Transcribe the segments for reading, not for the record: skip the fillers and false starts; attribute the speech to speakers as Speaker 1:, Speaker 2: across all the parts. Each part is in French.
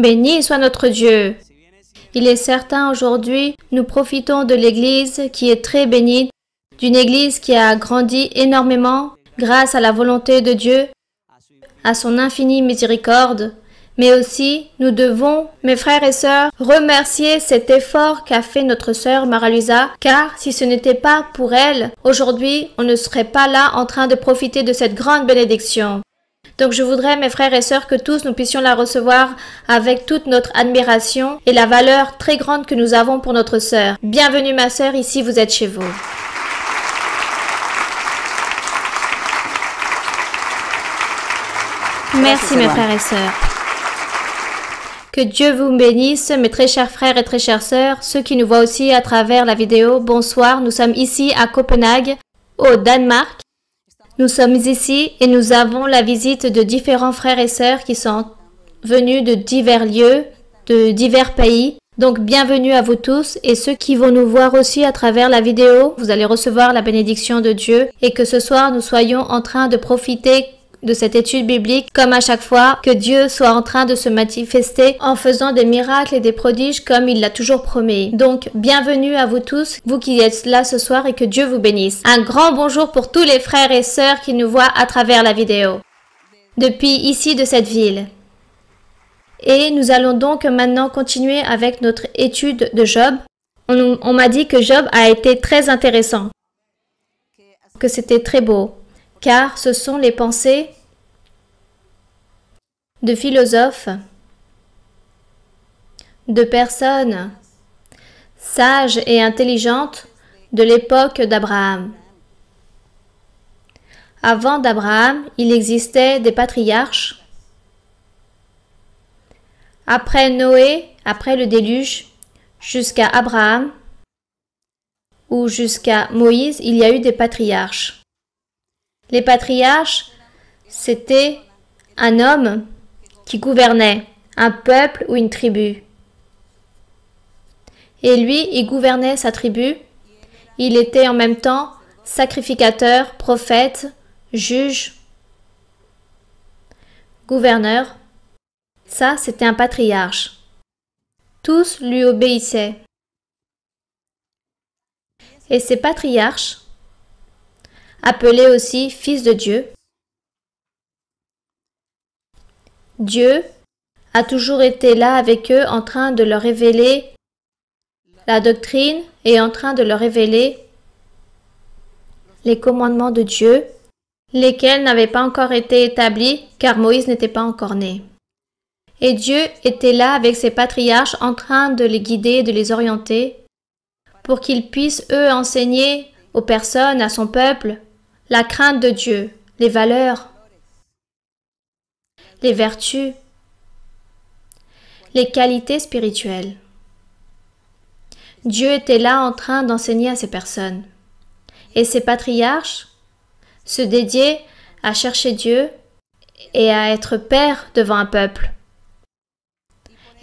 Speaker 1: Béni soit notre Dieu. Il est certain aujourd'hui, nous profitons de l'Église qui est très bénie, d'une Église qui a grandi énormément grâce à la volonté de Dieu, à son infinie miséricorde. Mais aussi, nous devons, mes frères et sœurs, remercier cet effort qu'a fait notre sœur Mara-Luisa, car si ce n'était pas pour elle, aujourd'hui, on ne serait pas là en train de profiter de cette grande bénédiction. Donc je voudrais, mes frères et sœurs, que tous nous puissions la recevoir avec toute notre admiration et la valeur très grande que nous avons pour notre sœur. Bienvenue ma sœur, ici vous êtes chez vous. Merci mes frères et sœurs. Que Dieu vous bénisse, mes très chers frères et très chères sœurs, ceux qui nous voient aussi à travers la vidéo. Bonsoir, nous sommes ici à Copenhague, au Danemark. Nous sommes ici et nous avons la visite de différents frères et sœurs qui sont venus de divers lieux, de divers pays. Donc bienvenue à vous tous et ceux qui vont nous voir aussi à travers la vidéo, vous allez recevoir la bénédiction de Dieu et que ce soir nous soyons en train de profiter de cette étude biblique, comme à chaque fois, que Dieu soit en train de se manifester en faisant des miracles et des prodiges comme il l'a toujours promis. Donc, bienvenue à vous tous, vous qui êtes là ce soir et que Dieu vous bénisse. Un grand bonjour pour tous les frères et sœurs qui nous voient à travers la vidéo, depuis ici de cette ville. Et nous allons donc maintenant continuer avec notre étude de Job. On m'a dit que Job a été très intéressant, que c'était très beau. Car ce sont les pensées de philosophes, de personnes sages et intelligentes de l'époque d'Abraham. Avant d'Abraham, il existait des patriarches. Après Noé, après le déluge, jusqu'à Abraham ou jusqu'à Moïse, il y a eu des patriarches. Les patriarches, c'était un homme qui gouvernait un peuple ou une tribu. Et lui, il gouvernait sa tribu. Il était en même temps sacrificateur, prophète, juge, gouverneur. Ça, c'était un patriarche. Tous lui obéissaient. Et ces patriarches, appelés aussi fils de Dieu, Dieu a toujours été là avec eux en train de leur révéler la doctrine et en train de leur révéler les commandements de Dieu, lesquels n'avaient pas encore été établis car Moïse n'était pas encore né. Et Dieu était là avec ses patriarches en train de les guider, de les orienter pour qu'ils puissent eux enseigner aux personnes, à son peuple, la crainte de Dieu, les valeurs, les vertus, les qualités spirituelles. Dieu était là en train d'enseigner à ces personnes. Et ces patriarches se dédiaient à chercher Dieu et à être pères devant un peuple.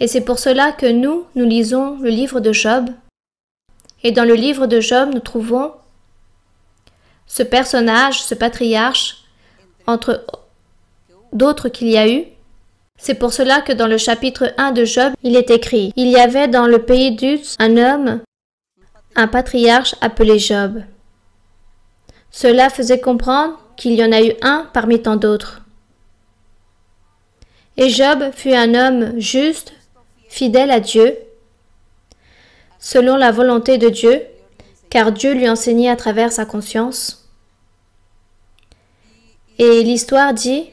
Speaker 1: Et c'est pour cela que nous lisons le livre de Job. Et dans le livre de Job, nous trouvons ce personnage, ce patriarche, entre d'autres qu'il y a eu. C'est pour cela que dans le chapitre 1 de Job, il est écrit: il y avait dans le pays d'Uz un homme, un patriarche appelé Job. Cela faisait comprendre qu'il y en a eu un parmi tant d'autres. Et Job fut un homme juste, fidèle à Dieu, selon la volonté de Dieu, car Dieu lui enseignait à travers sa conscience. Et l'histoire dit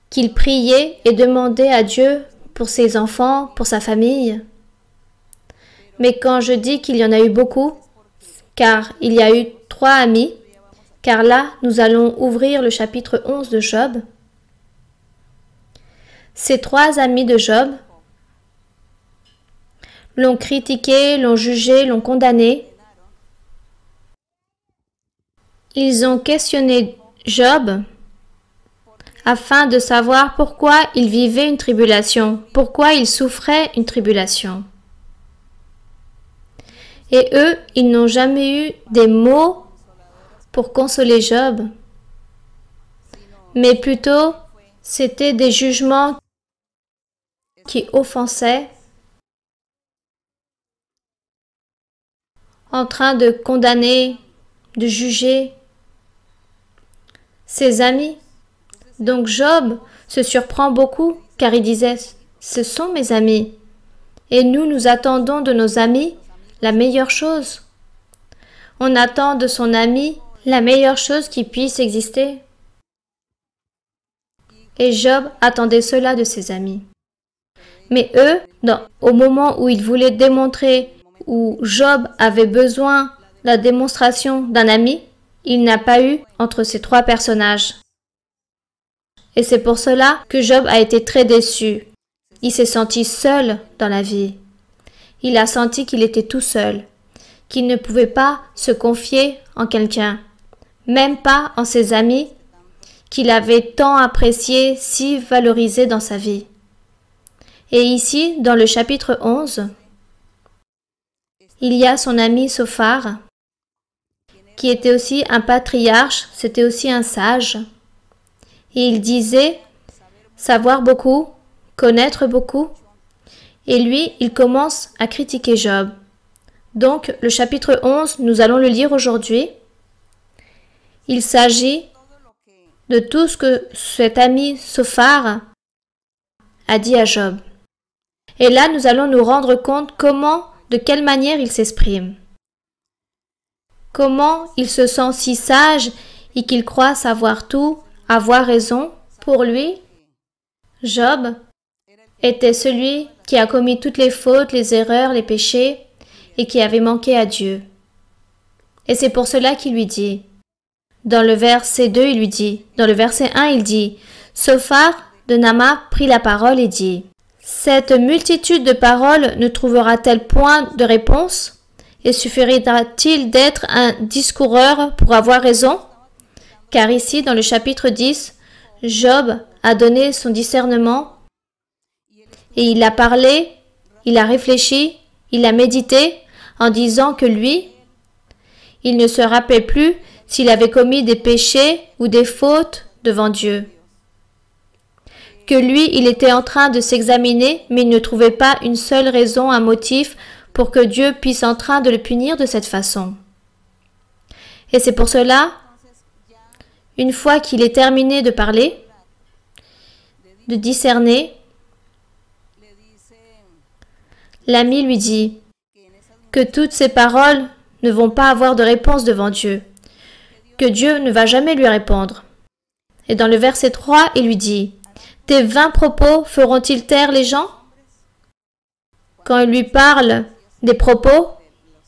Speaker 1: qu'il priait et demandait à Dieu pour ses enfants, pour sa famille. Mais quand je dis qu'il y en a eu beaucoup, car il y a eu 3 amis, car là, nous allons ouvrir le chapitre 11 de Job. Ces 3 amis de Job l'ont critiqué, l'ont jugé, l'ont condamné. Ils ont questionné Job afin de savoir pourquoi il vivait une tribulation, pourquoi il souffrait une tribulation. Et eux, ils n'ont jamais eu des mots pour consoler Job, mais plutôt c'était des jugements qui offensait, en train de condamner, de juger ses amis. Donc Job se surprend beaucoup car il disait « Ce sont mes amis ». Et nous attendons de nos amis la meilleure chose. On attend de son ami la meilleure chose qui puisse exister. Et Job attendait cela de ses amis. Mais eux, au moment où ils voulaient démontrer, où Job avait besoin de la démonstration d'un ami, il n'a pas eu entre ces trois personnages. Et c'est pour cela que Job a été très déçu. Il s'est senti seul dans la vie. Il a senti qu'il était tout seul, qu'il ne pouvait pas se confier en quelqu'un, même pas en ses amis, qu'il avait tant appréciés, si valorisés dans sa vie. Et ici, dans le chapitre 11, il y a son ami Sophar, qui était aussi un patriarche, c'était aussi un sage. Et il disait savoir beaucoup, connaître beaucoup. Et lui, il commence à critiquer Job. Donc, le chapitre 11, nous allons le lire aujourd'hui. Il s'agit de tout ce que cet ami Sophar a dit à Job. Et là, nous allons nous rendre compte de quelle manière il s'exprime. Comment il se sent si sage et qu'il croit savoir tout, avoir raison. Pour lui, Job était celui qui a commis toutes les fautes, les erreurs, les péchés et qui avait manqué à Dieu. Et c'est pour cela qu'il lui dit, dans le verset 2, il lui dit, dans le verset 1, il dit, Sophar de Nama prit la parole et dit, cette multitude de paroles ne trouvera-t-elle point de réponse? Et suffira-t-il d'être un discoureur pour avoir raison? Car ici, dans le chapitre 10, Job a donné son discernement et il a parlé, il a réfléchi, il a médité en disant que lui, il ne se rappelait plus s'il avait commis des péchés ou des fautes devant Dieu. Que lui, il était en train de s'examiner, mais il ne trouvait pas une seule raison, un motif pour que Dieu puisse en train de le punir de cette façon. Et c'est pour cela, une fois qu'il est terminé de parler, de discerner, l'ami lui dit que toutes ces paroles ne vont pas avoir de réponse devant Dieu, que Dieu ne va jamais lui répondre. Et dans le verset 3, il lui dit, « Tes 20 propos feront-ils taire les gens ?» Quand il lui parle des propos,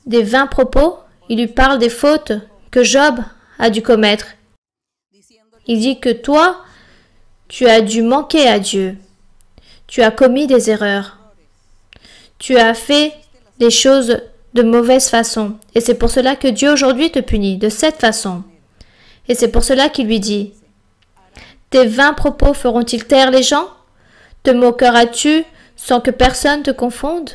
Speaker 1: des 20 propos, il lui parle des fautes que Job a dû commettre. Il dit que toi, tu as dû manquer à Dieu. Tu as commis des erreurs. Tu as fait des choses de mauvaise façon. Et c'est pour cela que Dieu aujourd'hui te punit de cette façon. Et c'est pour cela qu'il lui dit, « Tes 20 propos feront-ils taire les gens? Te moqueras-tu sans que personne te confonde ?»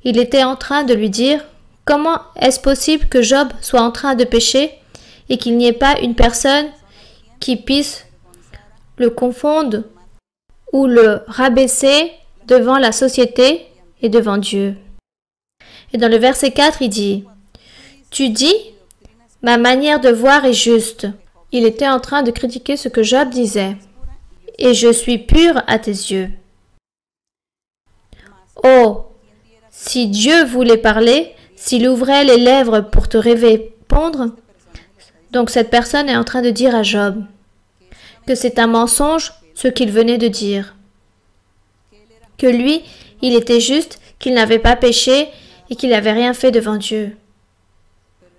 Speaker 1: Il était en train de lui dire, comment est-ce possible que Job soit en train de pécher et qu'il n'y ait pas une personne qui puisse le confondre ou le rabaisser devant la société et devant Dieu. Et dans le verset 4, il dit, « Tu dis, ma manière de voir est juste. » Il était en train de critiquer ce que Job disait. « Et je suis pur à tes yeux. » Oh, si Dieu voulait parler, s'il ouvrait les lèvres pour te répondre, donc cette personne est en train de dire à Job que c'est un mensonge ce qu'il venait de dire. Que lui, il était juste, qu'il n'avait pas péché et qu'il n'avait rien fait devant Dieu.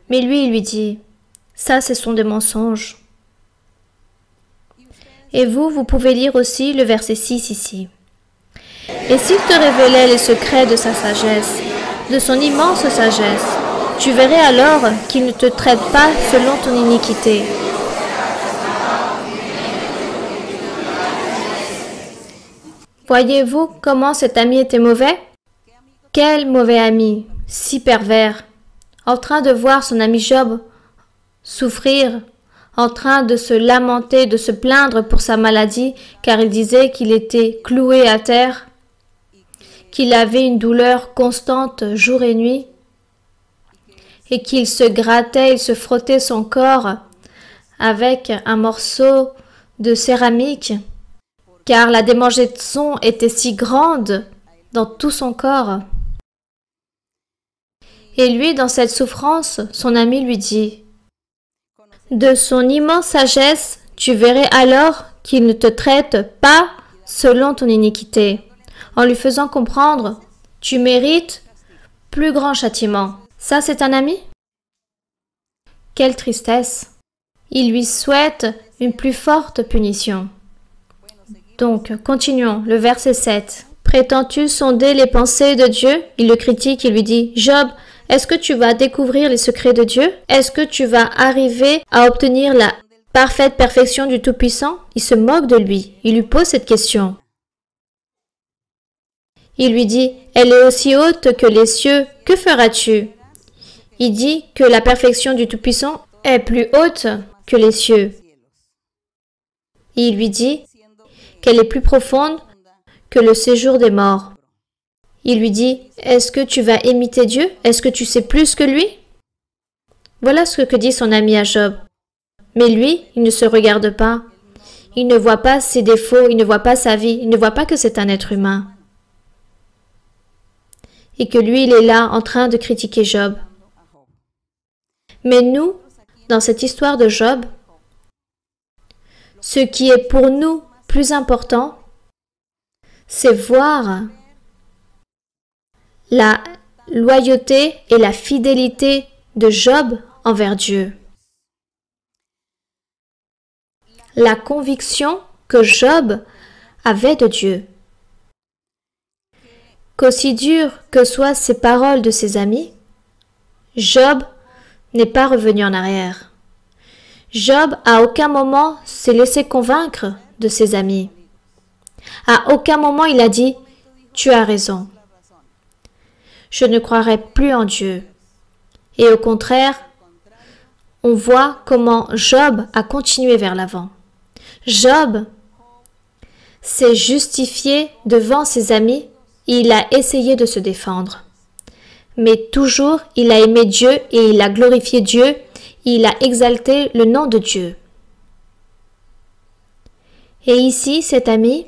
Speaker 1: Mais lui, il lui dit, ça, ce sont des mensonges. Et vous pouvez lire aussi le verset 6 ici. Et s'il te révélait les secrets de sa sagesse, de son immense sagesse, tu verrais alors qu'il ne te traite pas selon ton iniquité. Voyez-vous comment cet ami était mauvais? Quel mauvais ami, si pervers, en train de voir son ami Job souffrir, en train de se lamenter, de se plaindre pour sa maladie, car il disait qu'il était cloué à terre, qu'il avait une douleur constante jour et nuit, et qu'il se grattait, il se frottait son corps avec un morceau de céramique, car la démangeaison était si grande dans tout son corps. Et lui, dans cette souffrance, son ami lui dit, « De son immense sagesse, tu verrais alors qu'il ne te traite pas selon ton iniquité, en lui faisant comprendre, tu mérites plus grand châtiment. » Ça, c'est un ami? Quelle tristesse! Il lui souhaite une plus forte punition. Donc, continuons, le verset 7. « Prétends-tu sonder les pensées de Dieu ?» Il le critique, il lui dit, « Job, est-ce que tu vas découvrir les secrets de Dieu? Est-ce que tu vas arriver à obtenir la parfaite perfection du Tout-Puissant? » Il se moque de lui, il lui pose cette question. Il lui dit, « Elle est aussi haute que les cieux, que feras-tu » Il dit que la perfection du Tout-Puissant est plus haute que les cieux. Il lui dit qu'elle est plus profonde que le séjour des morts. Il lui dit, est-ce que tu vas imiter Dieu? Est-ce que tu sais plus que lui? Voilà ce que dit son ami à Job. Mais lui, il ne se regarde pas. Il ne voit pas ses défauts, il ne voit pas sa vie, il ne voit pas que c'est un être humain. Et que lui, il est là en train de critiquer Job. Mais nous, dans cette histoire de Job, ce qui est pour nous plus important, c'est voir la loyauté et la fidélité de Job envers Dieu. La conviction que Job avait de Dieu. Qu'aussi dures que soient ces paroles de ses amis, Job n'est pas revenu en arrière. Job à aucun moment s'est laissé convaincre de ses amis. À aucun moment il a dit « Tu as raison. Je ne croirai plus en Dieu. » Et au contraire, on voit comment Job a continué vers l'avant. Job s'est justifié devant ses amis et il a essayé de se défendre. Mais toujours, il a aimé Dieu et il a glorifié Dieu, et il a exalté le nom de Dieu. Et ici, cet ami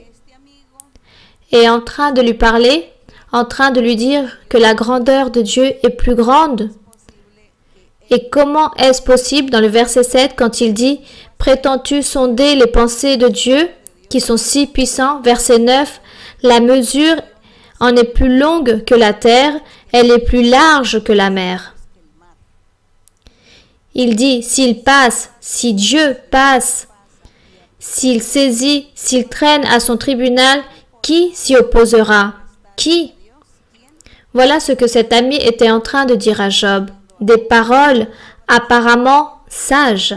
Speaker 1: est en train de lui parler, en train de lui dire que la grandeur de Dieu est plus grande. Et comment est-ce possible dans le verset 7 quand il dit « Prétends-tu sonder les pensées de Dieu qui sont si puissants ?» Verset 9 « La mesure en est plus longue que la terre, elle est plus large que la mer. » Il dit « S'il passe, si Dieu passe, s'il saisit, s'il traîne à son tribunal, qui s'y opposera? Qui ?» Voilà ce que cet ami était en train de dire à Job. Des paroles apparemment sages.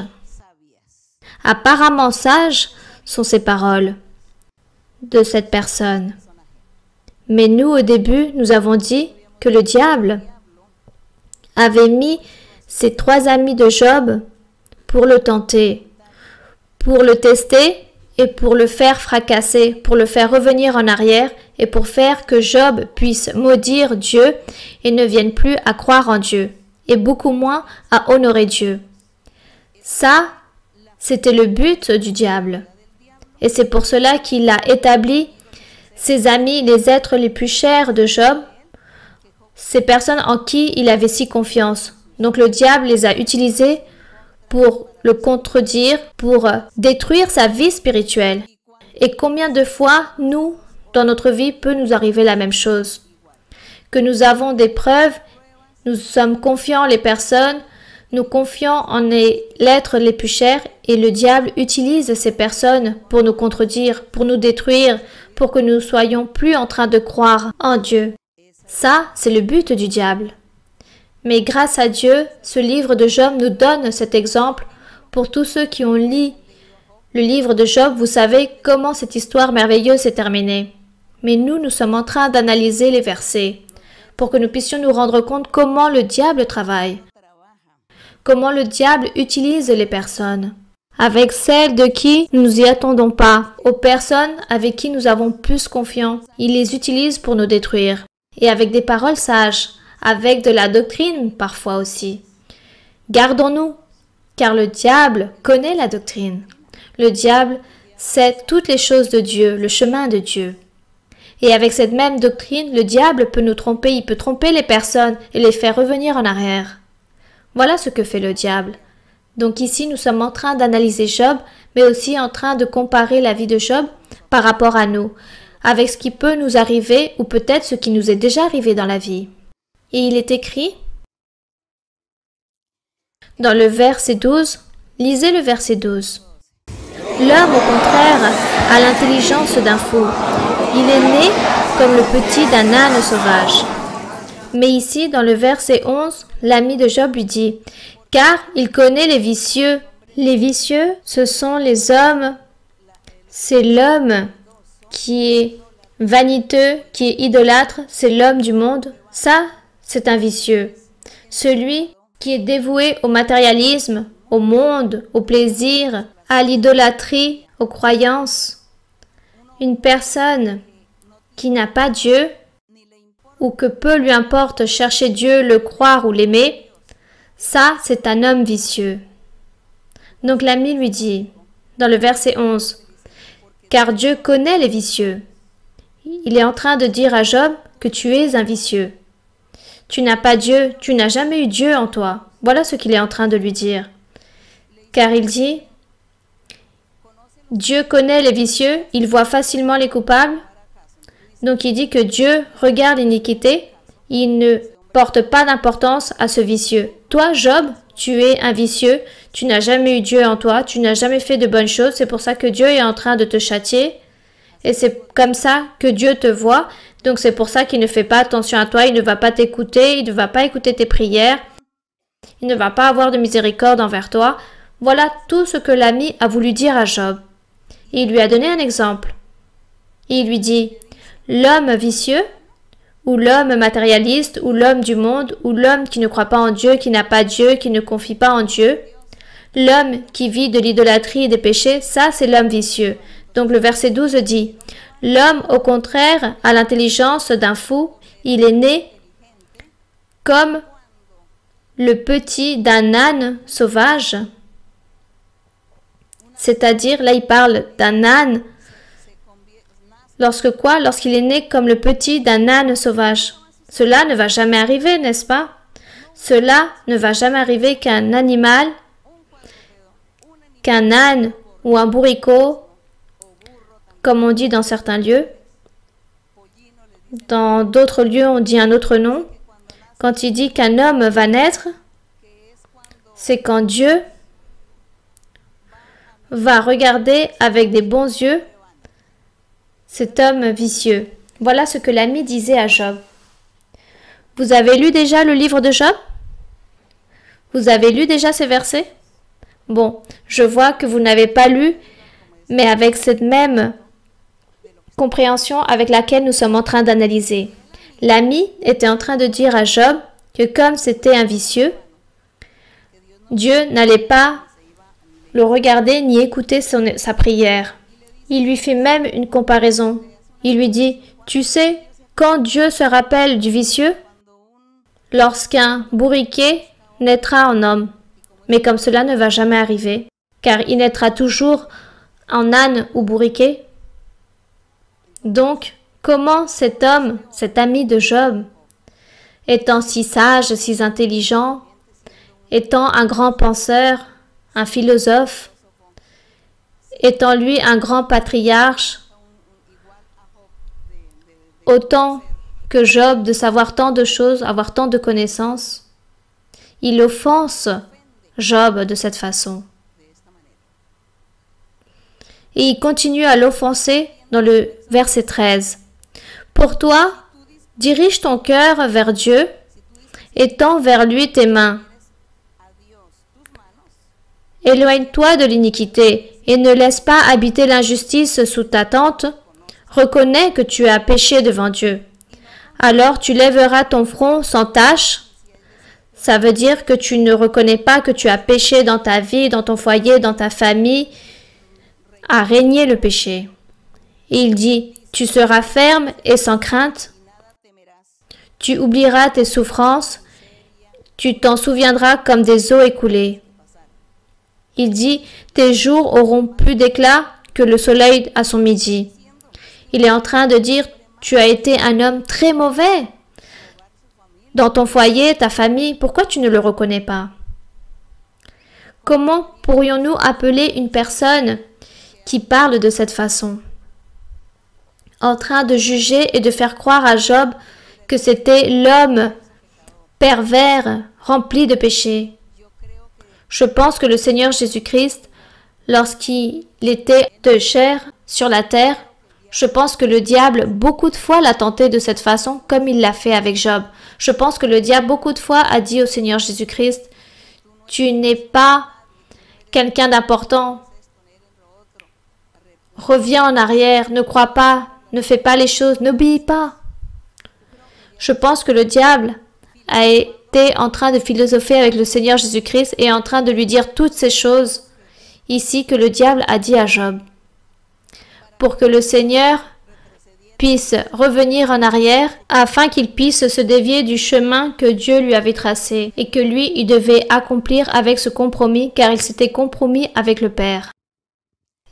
Speaker 1: Apparemment sages sont ces paroles de cette personne. Mais nous, au début, nous avons dit que le diable avait mis ses trois amis de Job pour le tenter, pour le tester et pour le faire fracasser, pour le faire revenir en arrière et pour faire que Job puisse maudire Dieu et ne vienne plus à croire en Dieu et beaucoup moins à honorer Dieu. Ça, c'était le but du diable. Et c'est pour cela qu'il a établi ses amis, les êtres les plus chers de Job, ces personnes en qui il avait si confiance. Donc le diable les a utilisés pour le contredire, pour détruire sa vie spirituelle. Et combien de fois, nous, dans notre vie, peut nous arriver la même chose? Que nous avons des preuves, nous sommes confiants les personnes, nous confions en l'être les plus chers et le diable utilise ces personnes pour nous contredire, pour nous détruire, pour que nous soyons plus en train de croire en Dieu. Ça, c'est le but du diable. Mais grâce à Dieu, ce livre de Job nous donne cet exemple. Pour tous ceux qui ont lu le livre de Job, vous savez comment cette histoire merveilleuse s'est terminée. Mais nous sommes en train d'analyser les versets pour que nous puissions nous rendre compte comment le diable travaille, comment le diable utilise les personnes. avec celles de qui nous n'y attendons pas, aux personnes avec qui nous avons plus confiance. Il les utilise pour nous détruire. Et avec des paroles sages, avec de la doctrine parfois aussi. Gardons-nous, car le diable connaît la doctrine. Le diable sait toutes les choses de Dieu, le chemin de Dieu. Et avec cette même doctrine, le diable peut nous tromper, il peut tromper les personnes et les faire revenir en arrière. Voilà ce que fait le diable. Donc ici, nous sommes en train d'analyser Job, mais aussi en train de comparer la vie de Job par rapport à nous, avec ce qui peut nous arriver ou peut-être ce qui nous est déjà arrivé dans la vie. Et il est écrit dans le verset 12, lisez le verset 12. L'homme, au contraire, a l'intelligence d'un fou. Il est né comme le petit d'un âne sauvage. Mais ici, dans le verset 11, l'ami de Job lui dit, « Car il connaît les vicieux. » Les vicieux, ce sont les hommes, c'est l'homme qui est vaniteux, qui est idolâtre, c'est l'homme du monde. Ça, c'est un vicieux. Celui qui est dévoué au matérialisme, au monde, au plaisir, à l'idolâtrie, aux croyances. Une personne qui n'a pas Dieu, ou que peu lui importe chercher Dieu, le croire ou l'aimer, ça, c'est un homme vicieux. Donc l'ami lui dit, dans le verset 11, « Car Dieu connaît les vicieux. » Il est en train de dire à Job que tu es un vicieux. Tu n'as pas Dieu, tu n'as jamais eu Dieu en toi. Voilà ce qu'il est en train de lui dire. Car il dit, Dieu connaît les vicieux, il voit facilement les coupables. Donc il dit que Dieu regarde l'iniquité, il ne porte pas d'importance à ce vicieux. Toi, Job, tu es un vicieux, tu n'as jamais eu Dieu en toi, tu n'as jamais fait de bonnes choses, c'est pour ça que Dieu est en train de te châtier. Et c'est comme ça que Dieu te voit, donc c'est pour ça qu'il ne fait pas attention à toi, il ne va pas t'écouter, il ne va pas écouter tes prières, il ne va pas avoir de miséricorde envers toi. Voilà tout ce que l'ami a voulu dire à Job. Et il lui a donné un exemple. Et il lui dit, l'homme vicieux, ou l'homme matérialiste, ou l'homme du monde, ou l'homme qui ne croit pas en Dieu, qui n'a pas Dieu, qui ne confie pas en Dieu, l'homme qui vit de l'idolâtrie et des péchés, ça c'est l'homme vicieux. Donc le verset 12 dit, l'homme au contraire a l'intelligence d'un fou, il est né comme le petit d'un âne sauvage. C'est-à-dire, là il parle d'un âne, lorsque quoi? Lorsqu'il est né comme le petit d'un âne sauvage. Cela ne va jamais arriver, n'est-ce pas? Cela ne va jamais arriver qu'un animal, qu'un âne ou un bourricot, comme on dit dans certains lieux. Dans d'autres lieux, on dit un autre nom. Quand il dit qu'un homme va naître, c'est quand Dieu va regarder avec des bons yeux cet homme vicieux. Voilà ce que l'ami disait à Job. Vous avez lu déjà le livre de Job? Vous avez lu déjà ces versets? Bon, je vois que vous n'avez pas lu, mais avec cette même compréhension avec laquelle nous sommes en train d'analyser. L'ami était en train de dire à Job que comme c'était un vicieux, Dieu n'allait pas le regarder ni écouter sa prière. Il lui fait même une comparaison. Il lui dit, tu sais, quand Dieu se rappelle du vicieux, lorsqu'un bourriquet naîtra en homme. Mais comme cela ne va jamais arriver, car il naîtra toujours en âne ou bourriquet. Donc, comment cet homme, cet ami de Job, étant si sage, si intelligent, étant un grand penseur, un philosophe, étant lui un grand patriarche, autant que Job de savoir tant de choses, avoir tant de connaissances, il offense Job de cette façon. Et il continue à l'offenser dans le verset 13. Pour toi, dirige ton cœur vers Dieu et tends vers lui tes mains. Éloigne-toi de l'iniquité et ne laisse pas habiter l'injustice sous ta tente. Reconnais que tu as péché devant Dieu. Alors tu lèveras ton front sans tache, Ça veut dire que tu ne reconnais pas que tu as péché dans ta vie, dans ton foyer, dans ta famille, à régner le péché. Et il dit, tu seras ferme et sans crainte, tu oublieras tes souffrances, tu t'en souviendras comme des eaux écoulées. Il dit, tes jours auront plus d'éclat que le soleil à son midi. Il est en train de dire, tu as été un homme très mauvais. Dans ton foyer, ta famille, pourquoi tu ne le reconnais pas? Comment pourrions-nous appeler une personne qui parle de cette façon? En train de juger et de faire croire à Job que c'était l'homme pervers, rempli de péché. Je pense que le Seigneur Jésus-Christ, lorsqu'il était de chair sur la terre, je pense que le diable beaucoup de fois l'a tenté de cette façon comme il l'a fait avec Job. Je pense que le diable beaucoup de fois a dit au Seigneur Jésus-Christ, tu n'es pas quelqu'un d'important. Reviens en arrière, ne crois pas, ne fais pas les choses, n'obéis pas. Je pense que le diable a été en train de philosopher avec le Seigneur Jésus-Christ et en train de lui dire toutes ces choses ici que le diable a dit à Job. Pour que le Seigneur puisse revenir en arrière afin qu'il puisse se dévier du chemin que Dieu lui avait tracé et que lui, il devait accomplir avec ce compromis car il s'était compromis avec le Père.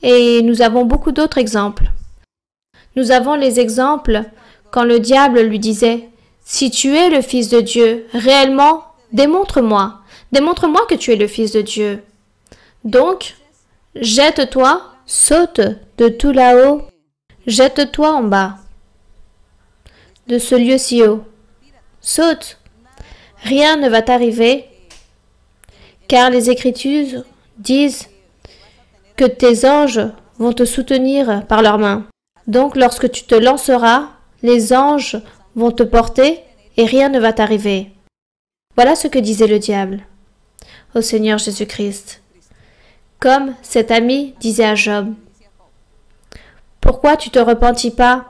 Speaker 1: Et nous avons beaucoup d'autres exemples. Nous avons les exemples quand le diable lui disait « Si tu es le Fils de Dieu, réellement, démontre-moi. Démontre-moi que tu es le Fils de Dieu. Donc, jette-toi, saute de tout là-haut, jette-toi en bas, de ce lieu si haut. Saute. Rien ne va t'arriver, car les Écritures disent que tes anges vont te soutenir par leurs mains. Donc, lorsque tu te lanceras, les anges vont te porter et rien ne va t'arriver. » Voilà ce que disait le diable au Seigneur Jésus-Christ. Comme cet ami disait à Job, « Pourquoi tu te repentis pas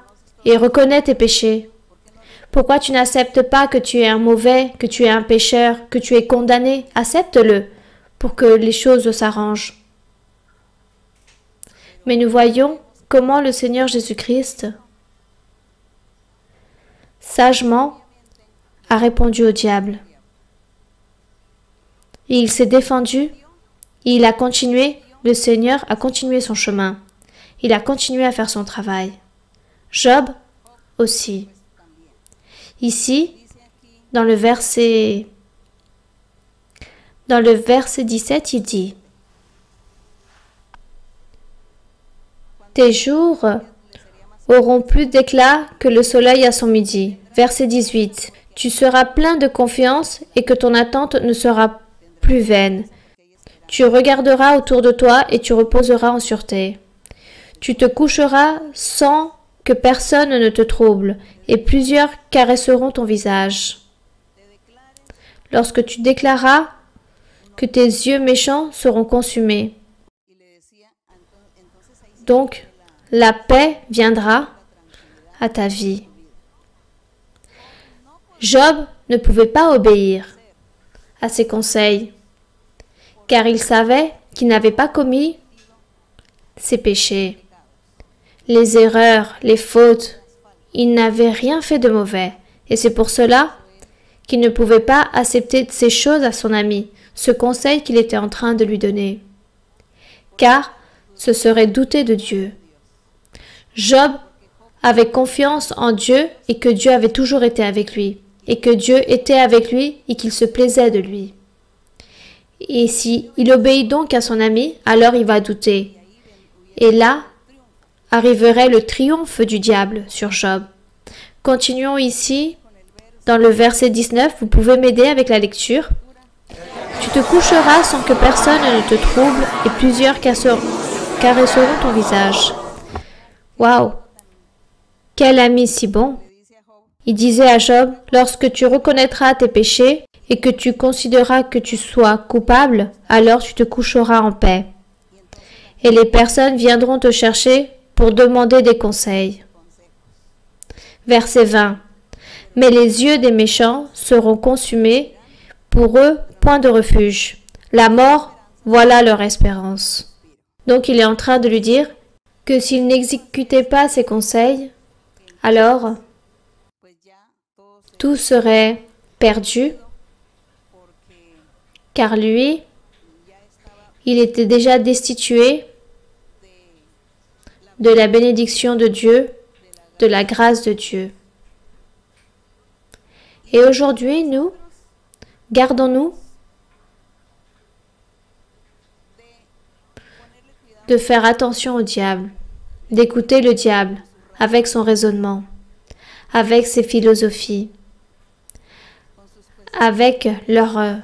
Speaker 1: et reconnais tes péchés? Pourquoi tu n'acceptes pas que tu es un mauvais, que tu es un pécheur, que tu es condamné? Accepte-le pour que les choses s'arrangent. » Mais nous voyons comment le Seigneur Jésus-Christ sagement a répondu au diable. Et il s'est défendu, et il a continué, le Seigneur a continué son chemin. Il a continué à faire son travail. Job aussi. Ici, dans le verset 17, il dit « Tes jours auront plus d'éclat que le soleil à son midi. » Verset 18. « Tu seras plein de confiance et que ton attente ne sera plus vaine. Tu regarderas autour de toi et tu reposeras en sûreté. Tu te coucheras sans que personne ne te trouble et plusieurs caresseront ton visage. Lorsque tu déclareras que tes yeux méchants seront consumés. Donc, la paix viendra à ta vie. » Job ne pouvait pas obéir à ses conseils, car il savait qu'il n'avait pas commis ses péchés, les erreurs, les fautes. Il n'avait rien fait de mauvais, et c'est pour cela qu'il ne pouvait pas accepter ces choses à son ami, ce conseil qu'il était en train de lui donner, car ce serait douter de Dieu. Job avait confiance en Dieu et que Dieu avait toujours été avec lui, et que Dieu était avec lui et qu'il se plaisait de lui. Et si il obéit donc à son ami, alors il va douter. Et là arriverait le triomphe du diable sur Job. Continuons ici, dans le verset 19, vous pouvez m'aider avec la lecture. « Tu te coucheras sans que personne ne te trouble et plusieurs caresseront ton visage. » Waouh! Quel ami si bon! Il disait à Job, « Lorsque tu reconnaîtras tes péchés et que tu considéreras que tu sois coupable, alors tu te coucheras en paix. Et les personnes viendront te chercher pour demander des conseils. » Verset 20. « Mais les yeux des méchants seront consumés, Pour eux, point de refuge. La mort, voilà leur espérance. Donc il est en train de lui dire que s'il n'exécutait pas ses conseils, alors tout serait perdu, car lui, il était déjà destitué de la bénédiction de Dieu, de la grâce de Dieu. Et aujourd'hui, nous, gardons-nous de faire attention au diable, d'écouter le diable avec son raisonnement, avec ses philosophies, avec leurs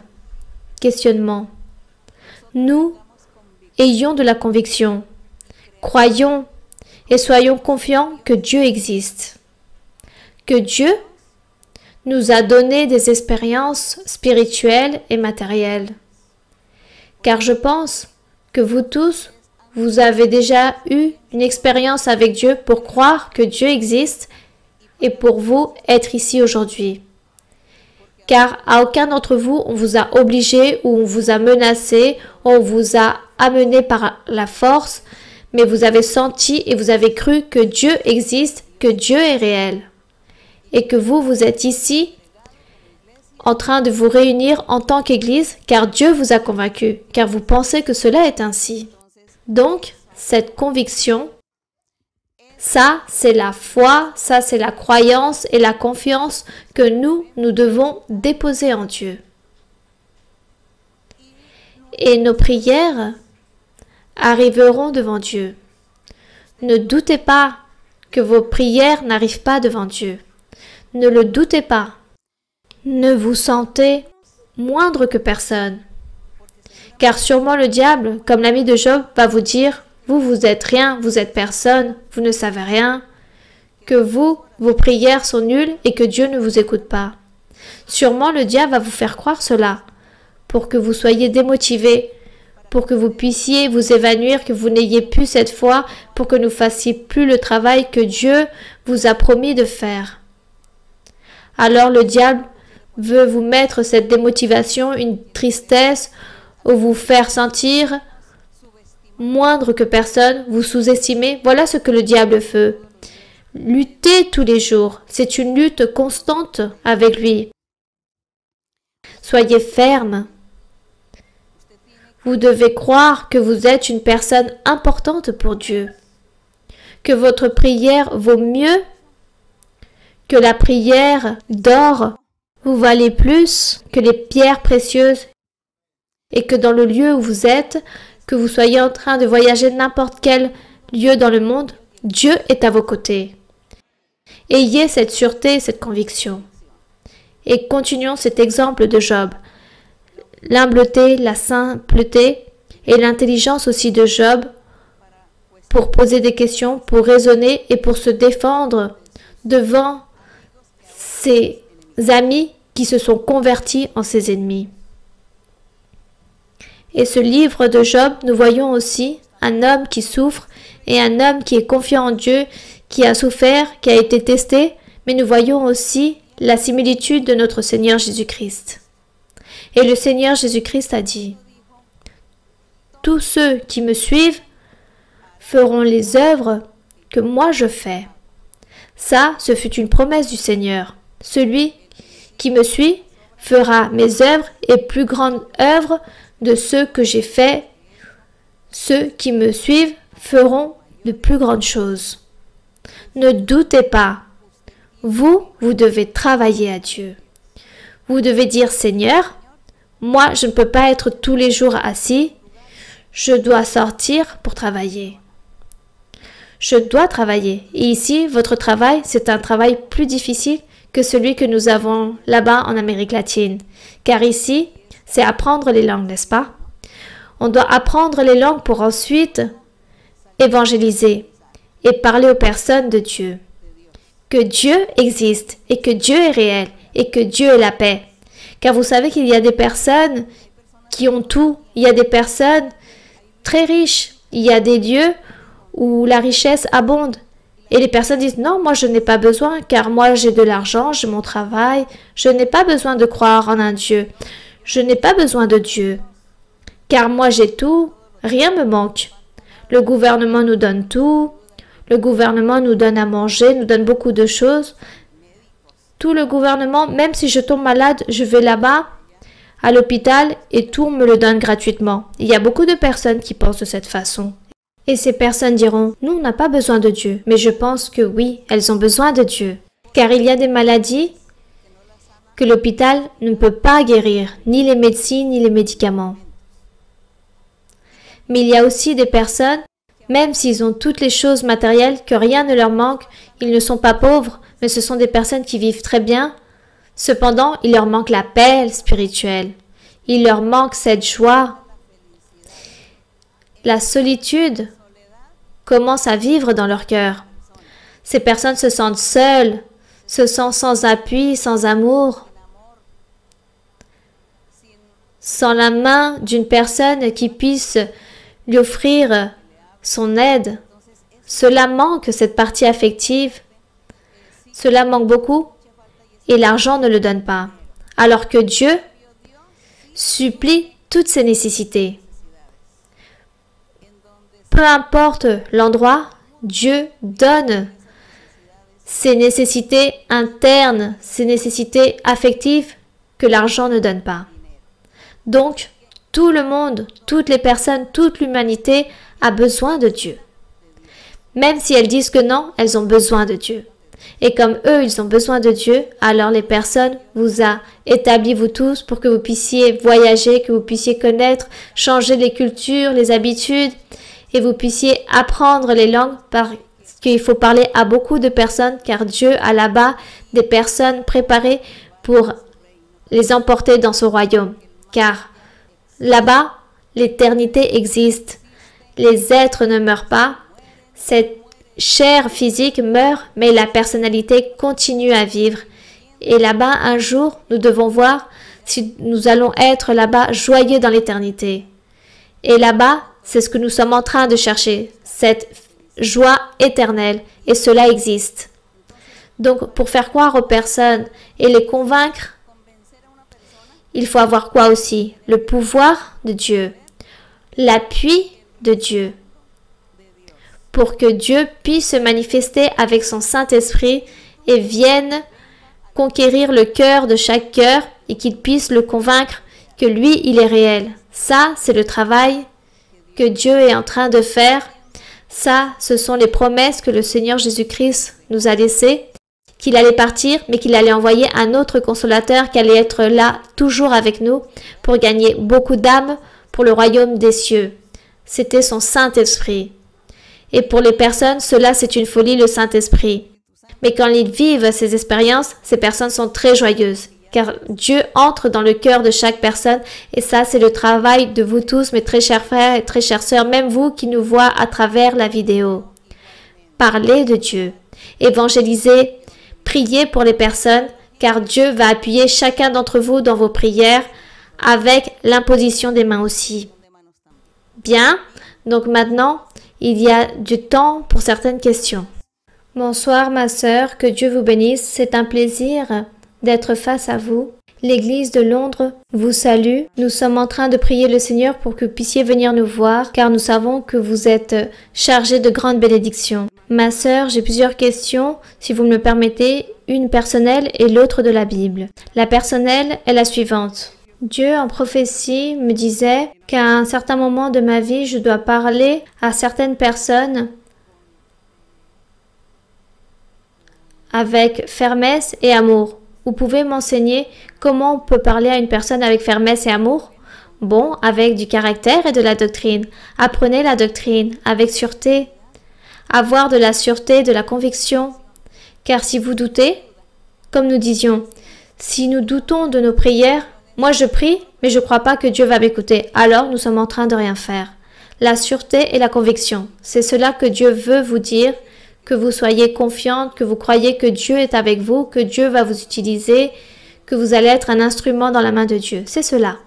Speaker 1: questionnements. Nous ayons de la conviction, croyons et soyons confiants que Dieu existe, que Dieu nous a donné des expériences spirituelles et matérielles. Car je pense que vous tous, vous avez déjà eu une expérience avec Dieu pour croire que Dieu existe et pour vous être ici aujourd'hui. Car à aucun d'entre vous, on vous a obligé ou on vous a menacé, on vous a amené par la force, mais vous avez senti et vous avez cru que Dieu existe, que Dieu est réel. Et que vous êtes ici en train de vous réunir en tant qu'Église, car Dieu vous a convaincu, car vous pensez que cela est ainsi. Donc, cette conviction, ça, c'est la foi, ça, c'est la croyance et la confiance que nous devons déposer en Dieu. Et nos prières arriveront devant Dieu. Ne doutez pas que vos prières n'arrivent pas devant Dieu. Ne le doutez pas. Ne vous sentez moindre que personne. Car sûrement le diable, comme l'ami de Job, va vous dire « Vous êtes rien, vous êtes personne, vous ne savez rien, que vos prières sont nulles et que Dieu ne vous écoute pas. » Sûrement le diable va vous faire croire cela, pour que vous soyez démotivés, pour que vous puissiez vous évanouir, que vous n'ayez plus cette foi, pour que ne fassiez plus le travail que Dieu vous a promis de faire. Alors le diable veut vous mettre cette démotivation, une tristesse, ou vous faire sentir moindre que personne, vous sous-estimer. Voilà ce que le diable fait. Luttez tous les jours. C'est une lutte constante avec lui. Soyez ferme. Vous devez croire que vous êtes une personne importante pour Dieu. Que votre prière vaut mieux que la prière d'or. Vous valez plus que les pierres précieuses. Et que dans le lieu où vous êtes, que vous soyez en train de voyager n'importe quel lieu dans le monde, Dieu est à vos côtés. Ayez cette sûreté, cette conviction. Et continuons cet exemple de Job. L'humbleté, la simpleté et l'intelligence aussi de Job pour poser des questions, pour raisonner et pour se défendre devant ses amis qui se sont convertis en ses ennemis. Et ce livre de Job, nous voyons aussi un homme qui souffre et un homme qui est confiant en Dieu, qui a souffert, qui a été testé, mais nous voyons aussi la similitude de notre Seigneur Jésus-Christ. Et le Seigneur Jésus-Christ a dit, « Tous ceux qui me suivent feront les œuvres que moi je fais. » Ça, ce fut une promesse du Seigneur. Celui qui me suit fera mes œuvres et plus grandes œuvres de ceux que j'ai faits. Ceux qui me suivent feront de plus grandes choses. Ne doutez pas. Vous devez travailler à Dieu. Vous devez dire, Seigneur, moi, je ne peux pas être tous les jours assis. Je dois sortir pour travailler. Je dois travailler. Et ici, votre travail, c'est un travail plus difficile que celui que nous avons là-bas en Amérique latine. Car ici, c'est apprendre les langues, n'est-ce pas? On doit apprendre les langues pour ensuite évangéliser et parler aux personnes de Dieu. Que Dieu existe et que Dieu est réel et que Dieu est la paix. Car vous savez qu'il y a des personnes qui ont tout. Il y a des personnes très riches. Il y a des lieux où la richesse abonde. Et les personnes disent, non, moi je n'ai pas besoin car moi j'ai de l'argent, j'ai mon travail. Je n'ai pas besoin de croire en un Dieu. Je n'ai pas besoin de Dieu, car moi j'ai tout, rien me manque. Le gouvernement nous donne tout, le gouvernement nous donne à manger, nous donne beaucoup de choses. Tout le gouvernement, même si je tombe malade, je vais là-bas, à l'hôpital, et tout me le donne gratuitement. Il y a beaucoup de personnes qui pensent de cette façon. Et ces personnes diront, nous, on n'a pas besoin de Dieu. Mais je pense que oui, elles ont besoin de Dieu. Car il y a des maladies que l'hôpital ne peut pas guérir, ni les médecines, ni les médicaments. Mais il y a aussi des personnes, même s'ils ont toutes les choses matérielles, que rien ne leur manque, ils ne sont pas pauvres, mais ce sont des personnes qui vivent très bien. Cependant, il leur manque la paix spirituelle. Il leur manque cette joie. La solitude commence à vivre dans leur cœur. Ces personnes se sentent seules, se sentent sans appui, sans amour, sans la main d'une personne qui puisse lui offrir son aide. Cela manque, cette partie affective. Cela manque beaucoup et l'argent ne le donne pas. Alors que Dieu supplie toutes ces nécessités. Peu importe l'endroit, Dieu donne ces nécessités internes, ces nécessités affectives que l'argent ne donne pas. Donc, tout le monde, toutes les personnes, toute l'humanité a besoin de Dieu. Même si elles disent que non, elles ont besoin de Dieu. Et comme eux, ils ont besoin de Dieu, alors les personnes vous a établi vous tous pour que vous puissiez voyager, que vous puissiez connaître, changer les cultures, les habitudes, et vous puissiez apprendre les langues parce qu'il faut parler à beaucoup de personnes, car Dieu a là-bas des personnes préparées pour les emporter dans son royaume. Car là-bas, l'éternité existe. Les êtres ne meurent pas. Cette chair physique meurt, mais la personnalité continue à vivre. Et là-bas, un jour, nous devons voir si nous allons être là-bas joyeux dans l'éternité. Et là-bas, c'est ce que nous sommes en train de chercher, cette joie éternelle. Et cela existe. Donc, pour faire croire aux personnes et les convaincre, il faut avoir quoi aussi? Le pouvoir de Dieu, l'appui de Dieu, pour que Dieu puisse se manifester avec son Saint-Esprit et vienne conquérir le cœur de chaque cœur et qu'il puisse le convaincre que lui, il est réel. Ça, c'est le travail que Dieu est en train de faire. Ça, ce sont les promesses que le Seigneur Jésus-Christ nous a laissées, qu'il allait partir, mais qu'il allait envoyer un autre consolateur qui allait être là, toujours avec nous, pour gagner beaucoup d'âmes pour le royaume des cieux. C'était son Saint-Esprit. Et pour les personnes, cela c'est une folie, le Saint-Esprit. Mais quand ils vivent ces expériences, ces personnes sont très joyeuses, car Dieu entre dans le cœur de chaque personne, et ça c'est le travail de vous tous, mes très chers frères et très chères sœurs, même vous qui nous voyez à travers la vidéo. Parlez de Dieu, évangélisez, priez pour les personnes, car Dieu va appuyer chacun d'entre vous dans vos prières, avec l'imposition des mains aussi. Bien, donc maintenant, il y a du temps pour certaines questions. Bonsoir ma sœur, que Dieu vous bénisse, c'est un plaisir d'être face à vous. L'Église de Londres vous salue. Nous sommes en train de prier le Seigneur pour que vous puissiez venir nous voir, car nous savons que vous êtes chargés de grandes bénédictions. Ma sœur, j'ai plusieurs questions, si vous me le permettez, une personnelle et l'autre de la Bible. La personnelle est la suivante. Dieu en prophétie me disait qu'à un certain moment de ma vie, je dois parler à certaines personnes avec fermesse et amour. Vous pouvez m'enseigner comment on peut parler à une personne avec fermesse et amour? Bon, avec du caractère et de la doctrine. Apprenez la doctrine avec sûreté. Avoir de la sûreté, de la conviction. Car si vous doutez, comme nous disions, si nous doutons de nos prières, moi je prie, mais je ne crois pas que Dieu va m'écouter. Alors nous sommes en train de rien faire. La sûreté et la conviction, c'est cela que Dieu veut vous dire, que vous soyez confiante, que vous croyez que Dieu est avec vous, que Dieu va vous utiliser, que vous allez être un instrument dans la main de Dieu. C'est cela.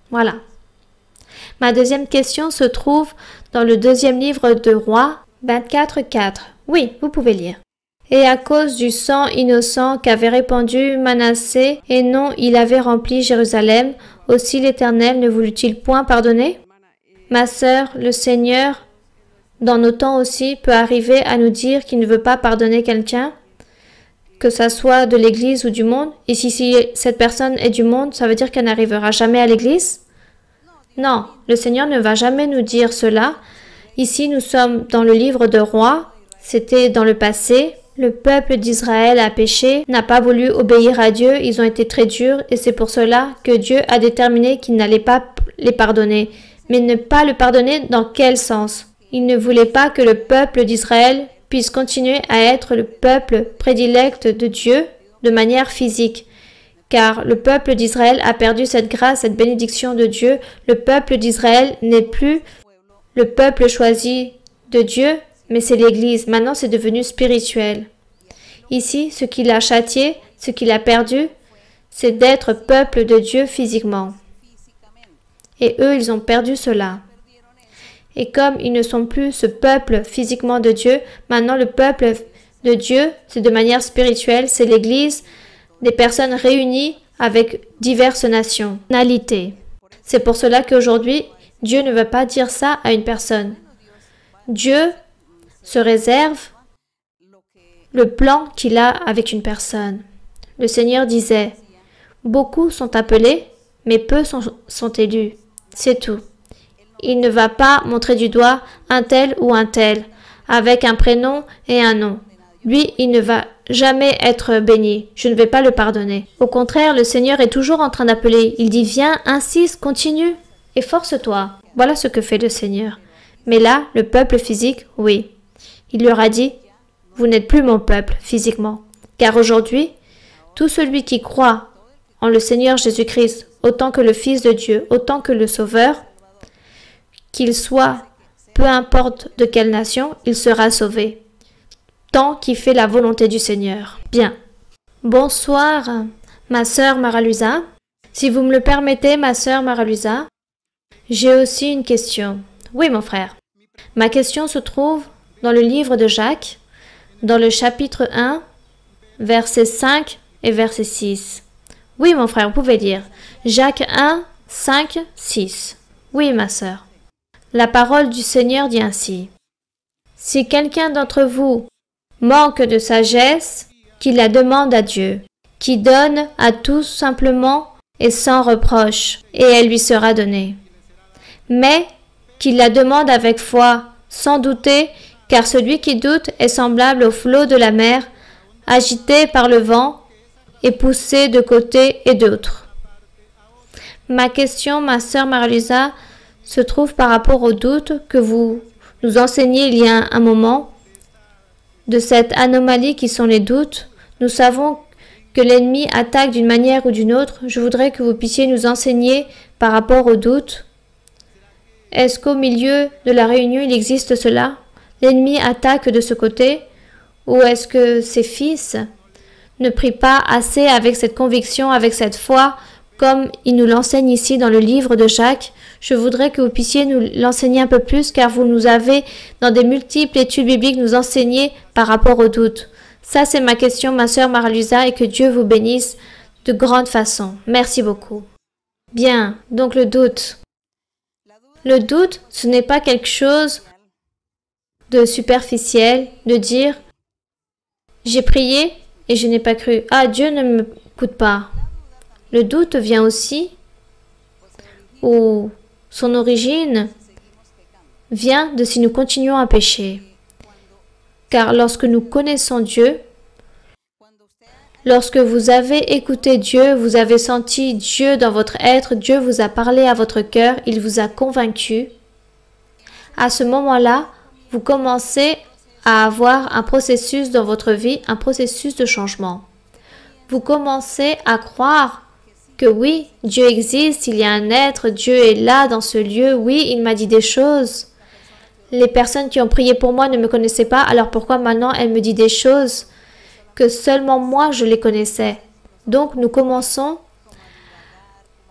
Speaker 1: Voilà. Ma deuxième question se trouve dans le deuxième livre de Rois, 24:4. Oui, vous pouvez lire. Et à cause du sang innocent qu'avait répandu Manassé, et non il avait rempli Jérusalem, Aussi l'Éternel ne voulut-il point pardonner? Ma sœur, le Seigneur, dans nos temps aussi, peut arriver à nous dire qu'il ne veut pas pardonner quelqu'un, que ça soit de l'Église ou du monde. Et si cette personne est du monde, ça veut dire qu'elle n'arrivera jamais à l'Église? Non, le Seigneur ne va jamais nous dire cela. Ici, nous sommes dans le livre de Rois. C'était dans le passé. Le peuple d'Israël a péché, n'a pas voulu obéir à Dieu. Ils ont été très durs et c'est pour cela que Dieu a déterminé qu'il n'allait pas les pardonner. Mais ne pas le pardonner dans quel sens? Il ne voulait pas que le peuple d'Israël puisse continuer à être le peuple prédilect de Dieu de manière physique. Car le peuple d'Israël a perdu cette grâce, cette bénédiction de Dieu. Le peuple d'Israël n'est plus le peuple choisi de Dieu, mais c'est l'Église. Maintenant, c'est devenu spirituel. Ici, ce qu'il a châtié, ce qu'il a perdu, c'est d'être peuple de Dieu physiquement. Et eux, ils ont perdu cela. Et comme ils ne sont plus ce peuple physiquement de Dieu, maintenant le peuple de Dieu, c'est de manière spirituelle, c'est l'Église, des personnes réunies avec diverses nationalités. C'est pour cela qu'aujourd'hui, Dieu ne veut pas dire ça à une personne. Dieu se réserve le plan qu'il a avec une personne. Le Seigneur disait, « Beaucoup sont appelés, mais peu sont élus. » C'est tout. Il ne va pas montrer du doigt un tel ou un tel, avec un prénom et un nom. Lui, il ne va jamais être béni. Je ne vais pas le pardonner. Au contraire, le Seigneur est toujours en train d'appeler. Il dit, viens, insiste, continue et force-toi. Voilà ce que fait le Seigneur. Mais là, le peuple physique, oui. Il leur a dit, vous n'êtes plus mon peuple physiquement. Car aujourd'hui, tout celui qui croit en le Seigneur Jésus-Christ, autant que le Fils de Dieu, autant que le Sauveur, qu'il soit, peu importe de quelle nation, il sera sauvé, tant qu'il fait la volonté du Seigneur. Bien. Bonsoir, ma sœur Maralusa. Si vous me le permettez, ma sœur Maralusa, j'ai aussi une question. Oui, mon frère. Ma question se trouve dans le livre de Jacques, dans le chapitre 1, versets 5 et verset 6. Oui, mon frère, vous pouvez lire. Jacques 1, 5, 6. Oui, ma sœur. La parole du Seigneur dit ainsi. Si quelqu'un d'entre vous manque de sagesse, qu'il la demande à Dieu, qui donne à tous simplement et sans reproche, et elle lui sera donnée. Mais qu'il la demande avec foi, sans douter, car celui qui doute est semblable au flot de la mer, agité par le vent et poussé de côté et d'autre. Ma question, ma sœur Maralusa, se trouve par rapport au doute que vous nous enseignez il y a un moment, de cette anomalie qui sont les doutes. Nous savons que l'ennemi attaque d'une manière ou d'une autre. Je voudrais que vous puissiez nous enseigner par rapport aux doutes. Est-ce qu'au milieu de la réunion, il existe cela? L'ennemi attaque de ce côté? Ou est-ce que ses fils ne prient pas assez avec cette conviction, avec cette foi, comme il nous l'enseigne ici dans le livre de Jacques? Je voudrais que vous puissiez nous l'enseigner un peu plus, car vous nous avez, dans des multiples études bibliques, nous enseigné par rapport aux doutes. Ça, c'est ma question, ma sœur Maralusa, et que Dieu vous bénisse de grande façon. Merci beaucoup. Bien, donc le doute. Le doute, ce n'est pas quelque chose de superficiel, de dire « j'ai prié et je n'ai pas cru. Ah, Dieu ne m'écoute pas. » Le doute vient aussi, ou son origine vient de si nous continuons à pécher. Car lorsque nous connaissons Dieu, lorsque vous avez écouté Dieu, vous avez senti Dieu dans votre être, Dieu vous a parlé à votre cœur, il vous a convaincu. À ce moment-là, vous commencez à avoir un processus dans votre vie, un processus de changement. Vous commencez à croire que oui, Dieu existe, il y a un être, Dieu est là dans ce lieu, oui, il m'a dit des choses. Les personnes qui ont prié pour moi ne me connaissaient pas, alors pourquoi maintenant elle me dit des choses que seulement moi je les connaissais? Donc nous commençons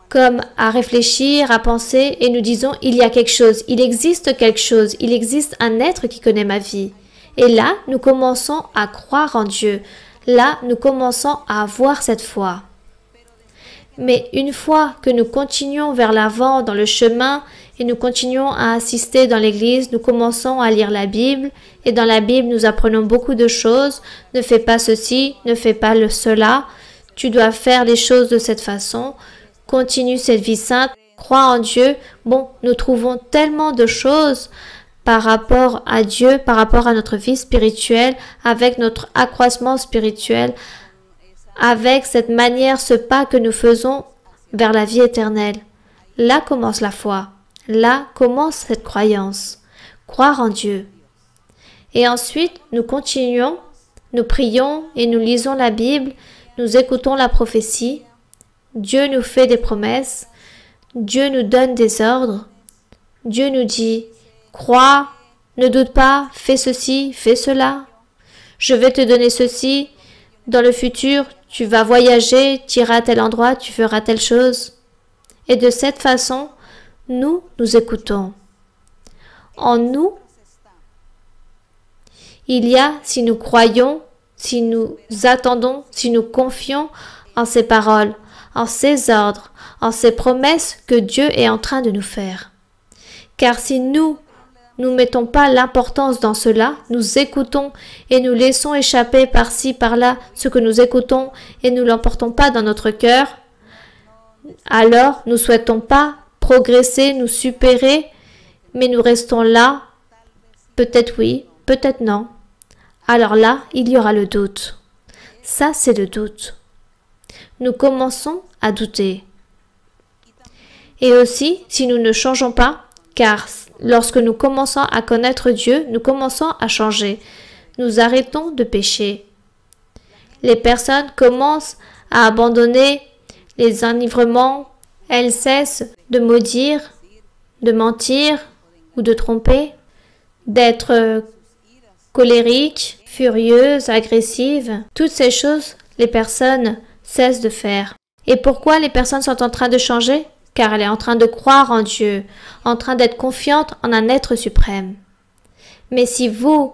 Speaker 1: comme à réfléchir, à penser et nous disons il y a quelque chose, il existe quelque chose, il existe un être qui connaît ma vie. Et là, nous commençons à croire en Dieu. Là, nous commençons à avoir cette foi. Mais une fois que nous continuons vers l'avant dans le chemin et nous continuons à assister dans l'église, nous commençons à lire la Bible et dans la Bible nous apprenons beaucoup de choses. Ne fais pas ceci, ne fais pas cela, tu dois faire les choses de cette façon, continue cette vie sainte, crois en Dieu. Bon, nous trouvons tellement de choses par rapport à Dieu, par rapport à notre vie spirituelle, avec notre accroissement spirituel, avec cette manière, ce pas que nous faisons vers la vie éternelle. Là commence la foi. Là commence cette croyance. Croire en Dieu. Et ensuite, nous continuons, nous prions et nous lisons la Bible, nous écoutons la prophétie. Dieu nous fait des promesses. Dieu nous donne des ordres. Dieu nous dit, crois, ne doute pas, fais ceci, fais cela. Je vais te donner ceci. Dans le futur, tu vas voyager, tu iras à tel endroit, tu feras telle chose. Et de cette façon, nous écoutons. En nous, il y a, si nous croyons, si nous attendons, si nous confions en ces paroles, en ces ordres, en ces promesses que Dieu est en train de nous faire. Car si nous ne mettons pas l'importance dans cela, nous écoutons et nous laissons échapper par-ci, par-là ce que nous écoutons et nous ne l'emportons pas dans notre cœur, alors nous ne souhaitons pas progresser, nous supérer, mais nous restons là, peut-être oui, peut-être non. Alors là, il y aura le doute. Ça, c'est le doute. Nous commençons à douter. Et aussi, si nous ne changeons pas, car lorsque nous commençons à connaître Dieu, nous commençons à changer. Nous arrêtons de pécher. Les personnes commencent à abandonner les enivrements. Elles cessent de maudire, de mentir ou de tromper, d'être colériques, furieuses, agressives. Toutes ces choses, les personnes cessent de faire. Et pourquoi les personnes sont en train de changer? Car elle est en train de croire en Dieu, en train d'être confiante en un être suprême. Mais si vous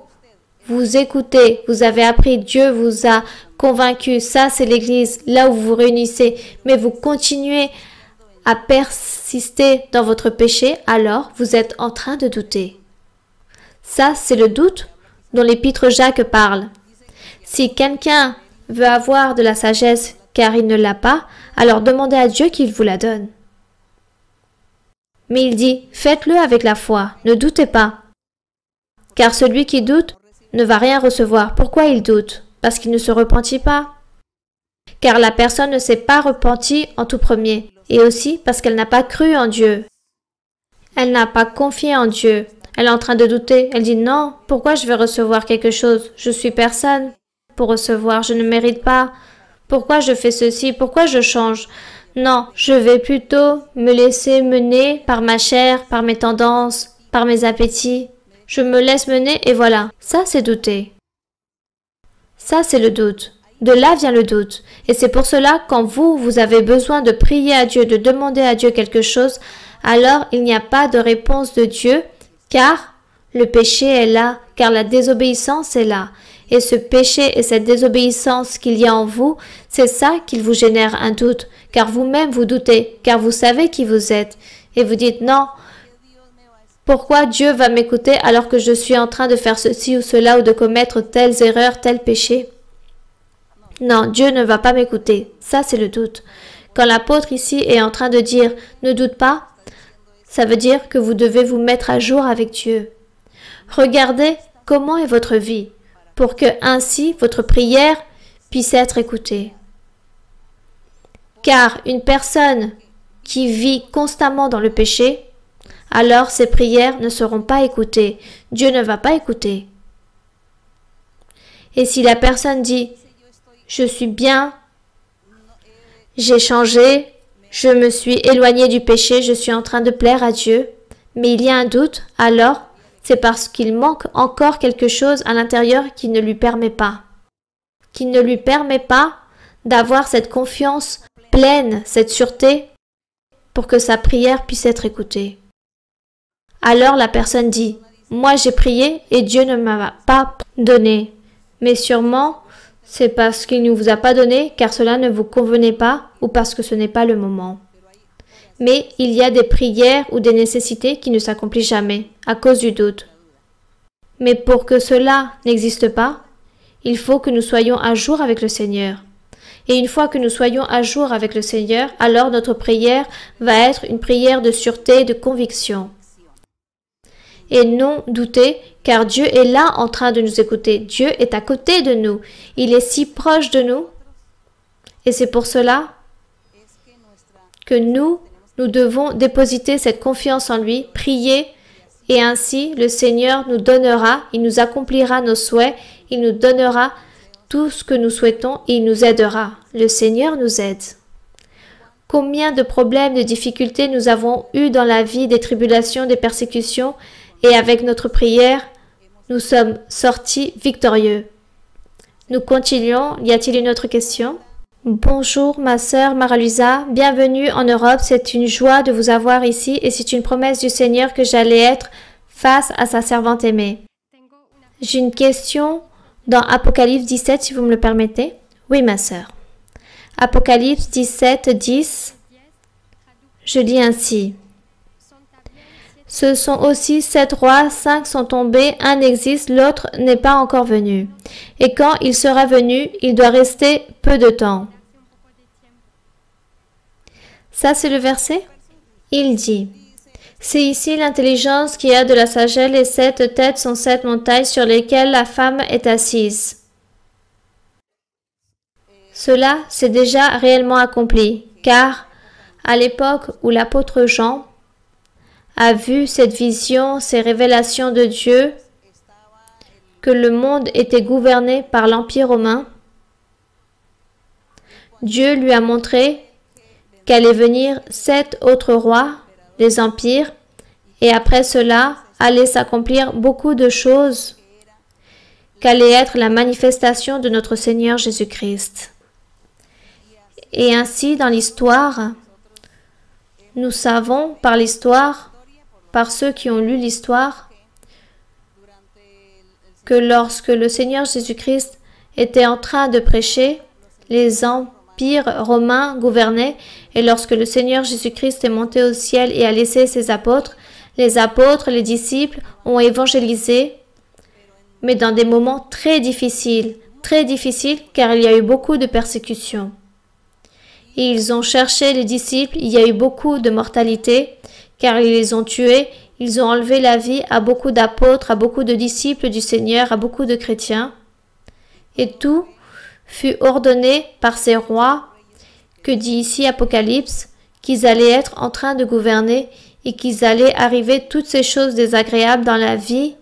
Speaker 1: écoutez, vous avez appris, Dieu vous a convaincu, ça c'est l'église, là où vous vous réunissez, mais vous continuez à persister dans votre péché, alors vous êtes en train de douter. Ça, c'est le doute dont l'épître Jacques parle. Si quelqu'un veut avoir de la sagesse car il ne l'a pas, alors demandez à Dieu qu'il vous la donne. Mais il dit, faites-le avec la foi, ne doutez pas. Car celui qui doute ne va rien recevoir. Pourquoi il doute? Parce qu'il ne se repentit pas. Car la personne ne s'est pas repentie en tout premier. Et aussi parce qu'elle n'a pas cru en Dieu. Elle n'a pas confié en Dieu. Elle est en train de douter. Elle dit non, pourquoi je vais recevoir quelque chose? Je suis personne pour recevoir, je ne mérite pas. Pourquoi je fais ceci? Pourquoi je change? Non, je vais plutôt me laisser mener par ma chair, par mes tendances, par mes appétits. Je me laisse mener et voilà. Ça, c'est douter. Ça, c'est le doute. De là vient le doute. Et c'est pour cela, quand vous avez besoin de prier à Dieu, de demander à Dieu quelque chose, alors il n'y a pas de réponse de Dieu, car le péché est là, car la désobéissance est là. Et ce péché et cette désobéissance qu'il y a en vous, c'est ça qui vous génère un doute, car vous-même vous doutez, car vous savez qui vous êtes. Et vous dites non, pourquoi Dieu va m'écouter alors que je suis en train de faire ceci ou cela ou de commettre telles erreurs, tels péchés? Non, Dieu ne va pas m'écouter. Ça, c'est le doute. Quand l'apôtre ici est en train de dire « ne doute pas », ça veut dire que vous devez vous mettre à jour avec Dieu. Regardez comment est votre vie pour que ainsi votre prière puisse être écoutée. Car une personne qui vit constamment dans le péché, alors ses prières ne seront pas écoutées. Dieu ne va pas écouter. Et si la personne dit « je suis bien, j'ai changé, je me suis éloigné du péché, je suis en train de plaire à Dieu », mais il y a un doute, alors c'est parce qu'il manque encore quelque chose à l'intérieur qui ne lui permet pas. Qui ne lui permet pas d'avoir cette confiance pleine, cette sûreté, pour que sa prière puisse être écoutée. Alors la personne dit « moi j'ai prié et Dieu ne m'a pas donné ». Mais sûrement, c'est parce qu'il ne vous a pas donné, car cela ne vous convenait pas ou parce que ce n'est pas le moment. Mais il y a des prières ou des nécessités qui ne s'accomplissent jamais à cause du doute. Mais pour que cela n'existe pas, il faut que nous soyons à jour avec le Seigneur. Et une fois que nous soyons à jour avec le Seigneur, alors notre prière va être une prière de sûreté et de conviction. Et non douter, car Dieu est là en train de nous écouter. Dieu est à côté de nous. Il est si proche de nous. Et c'est pour cela que nous devons dépositer cette confiance en lui, prier, et ainsi le Seigneur nous donnera, il nous accomplira nos souhaits, il nous donnera tout ce que nous souhaitons et il nous aidera. Le Seigneur nous aide. Combien de problèmes, de difficultés nous avons eu dans la vie, des tribulations, des persécutions, et avec notre prière, nous sommes sortis victorieux. Nous continuons. Y a-t-il une autre question? Bonjour ma sœur Mara-Luisa, bienvenue en Europe, c'est une joie de vous avoir ici et c'est une promesse du Seigneur que j'allais être face à sa servante aimée. J'ai une question dans Apocalypse 17 si vous me le permettez. Oui ma sœur. Apocalypse 17, 10, je lis ainsi. Ce sont aussi 7 rois, 5 sont tombés, un existe, l'autre n'est pas encore venu. Et quand il sera venu, il doit rester peu de temps. Ça, c'est le verset? Il dit, c'est ici l'intelligence qui a de la sagesse, les 7 têtes sont 7 montagnes sur lesquelles la femme est assise. Cela s'est déjà réellement accompli, car à l'époque où l'apôtre Jean a vu cette vision, ces révélations de Dieu, que le monde était gouverné par l'Empire romain, Dieu lui a montré qu'allaient venir 7 autres rois, les empires, et après cela allait s'accomplir beaucoup de choses, qu'allait être la manifestation de notre Seigneur Jésus-Christ. Et ainsi, dans l'histoire, nous savons par l'histoire, par ceux qui ont lu l'histoire, que lorsque le Seigneur Jésus-Christ était en train de prêcher, les empires romains gouvernaient, et lorsque le Seigneur Jésus-Christ est monté au ciel et a laissé ses apôtres, les disciples ont évangélisé, mais dans des moments très difficiles car il y a eu beaucoup de persécutions. Et ils ont cherché les disciples, il y a eu beaucoup de mortalité, car ils les ont tués, ils ont enlevé la vie à beaucoup d'apôtres, à beaucoup de disciples du Seigneur, à beaucoup de chrétiens. Et tout fut ordonné par ces rois, que dit ici Apocalypse, qu'ils allaient être en train de gouverner et qu'ils allaient arriver toutes ces choses désagréables dans la vie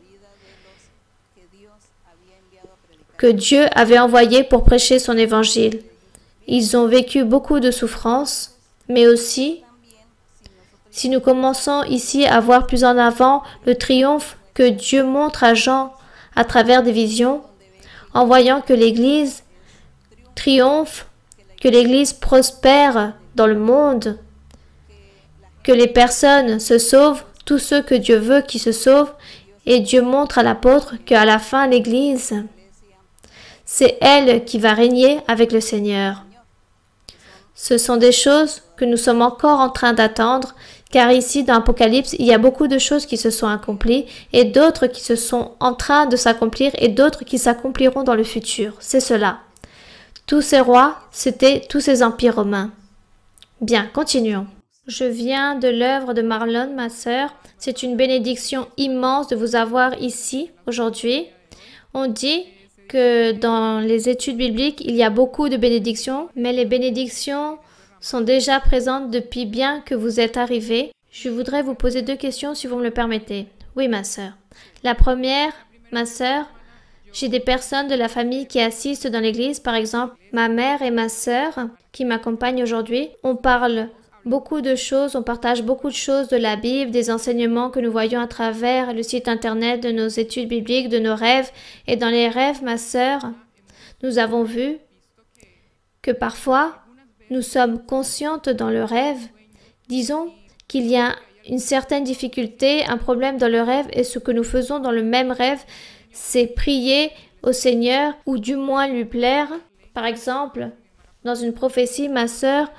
Speaker 1: que Dieu avait envoyées pour prêcher son évangile. Ils ont vécu beaucoup de souffrances, mais aussi, si nous commençons ici à voir plus en avant le triomphe que Dieu montre à Jean à travers des visions, en voyant que l'Église triomphe, que l'Église prospère dans le monde, que les personnes se sauvent, tous ceux que Dieu veut qui se sauvent, et Dieu montre à l'apôtre qu'à la fin l'Église, c'est elle qui va régner avec le Seigneur. Ce sont des choses que nous sommes encore en train d'attendre, car ici dans Apocalypse, il y a beaucoup de choses qui se sont accomplies et d'autres qui se sont en train de s'accomplir et d'autres qui s'accompliront dans le futur. C'est cela. Tous ces rois, c'était tous ces empires romains. Bien, continuons. Je viens de l'œuvre de Marlon, ma sœur. C'est une bénédiction immense de vous avoir ici aujourd'hui. On dit que dans les études bibliques, il y a beaucoup de bénédictions, mais les bénédictions sont déjà présentes depuis bien que vous êtes arrivés. Je voudrais vous poser 2 questions si vous me le permettez. Oui, ma sœur. La première, ma sœur, j'ai des personnes de la famille qui assistent dans l'église, par exemple ma mère et ma sœur qui m'accompagnent aujourd'hui. On parle beaucoup de choses, on partage beaucoup de choses de la Bible, des enseignements que nous voyons à travers le site internet, de nos études bibliques, de nos rêves. Et dans les rêves, ma sœur, nous avons vu que parfois, nous sommes conscientes dans le rêve, disons qu'il y a une certaine difficulté, un problème dans le rêve, et ce que nous faisons dans le même rêve, c'est prier au Seigneur ou du moins lui plaire. Par exemple, dans une prophétie, ma sœur,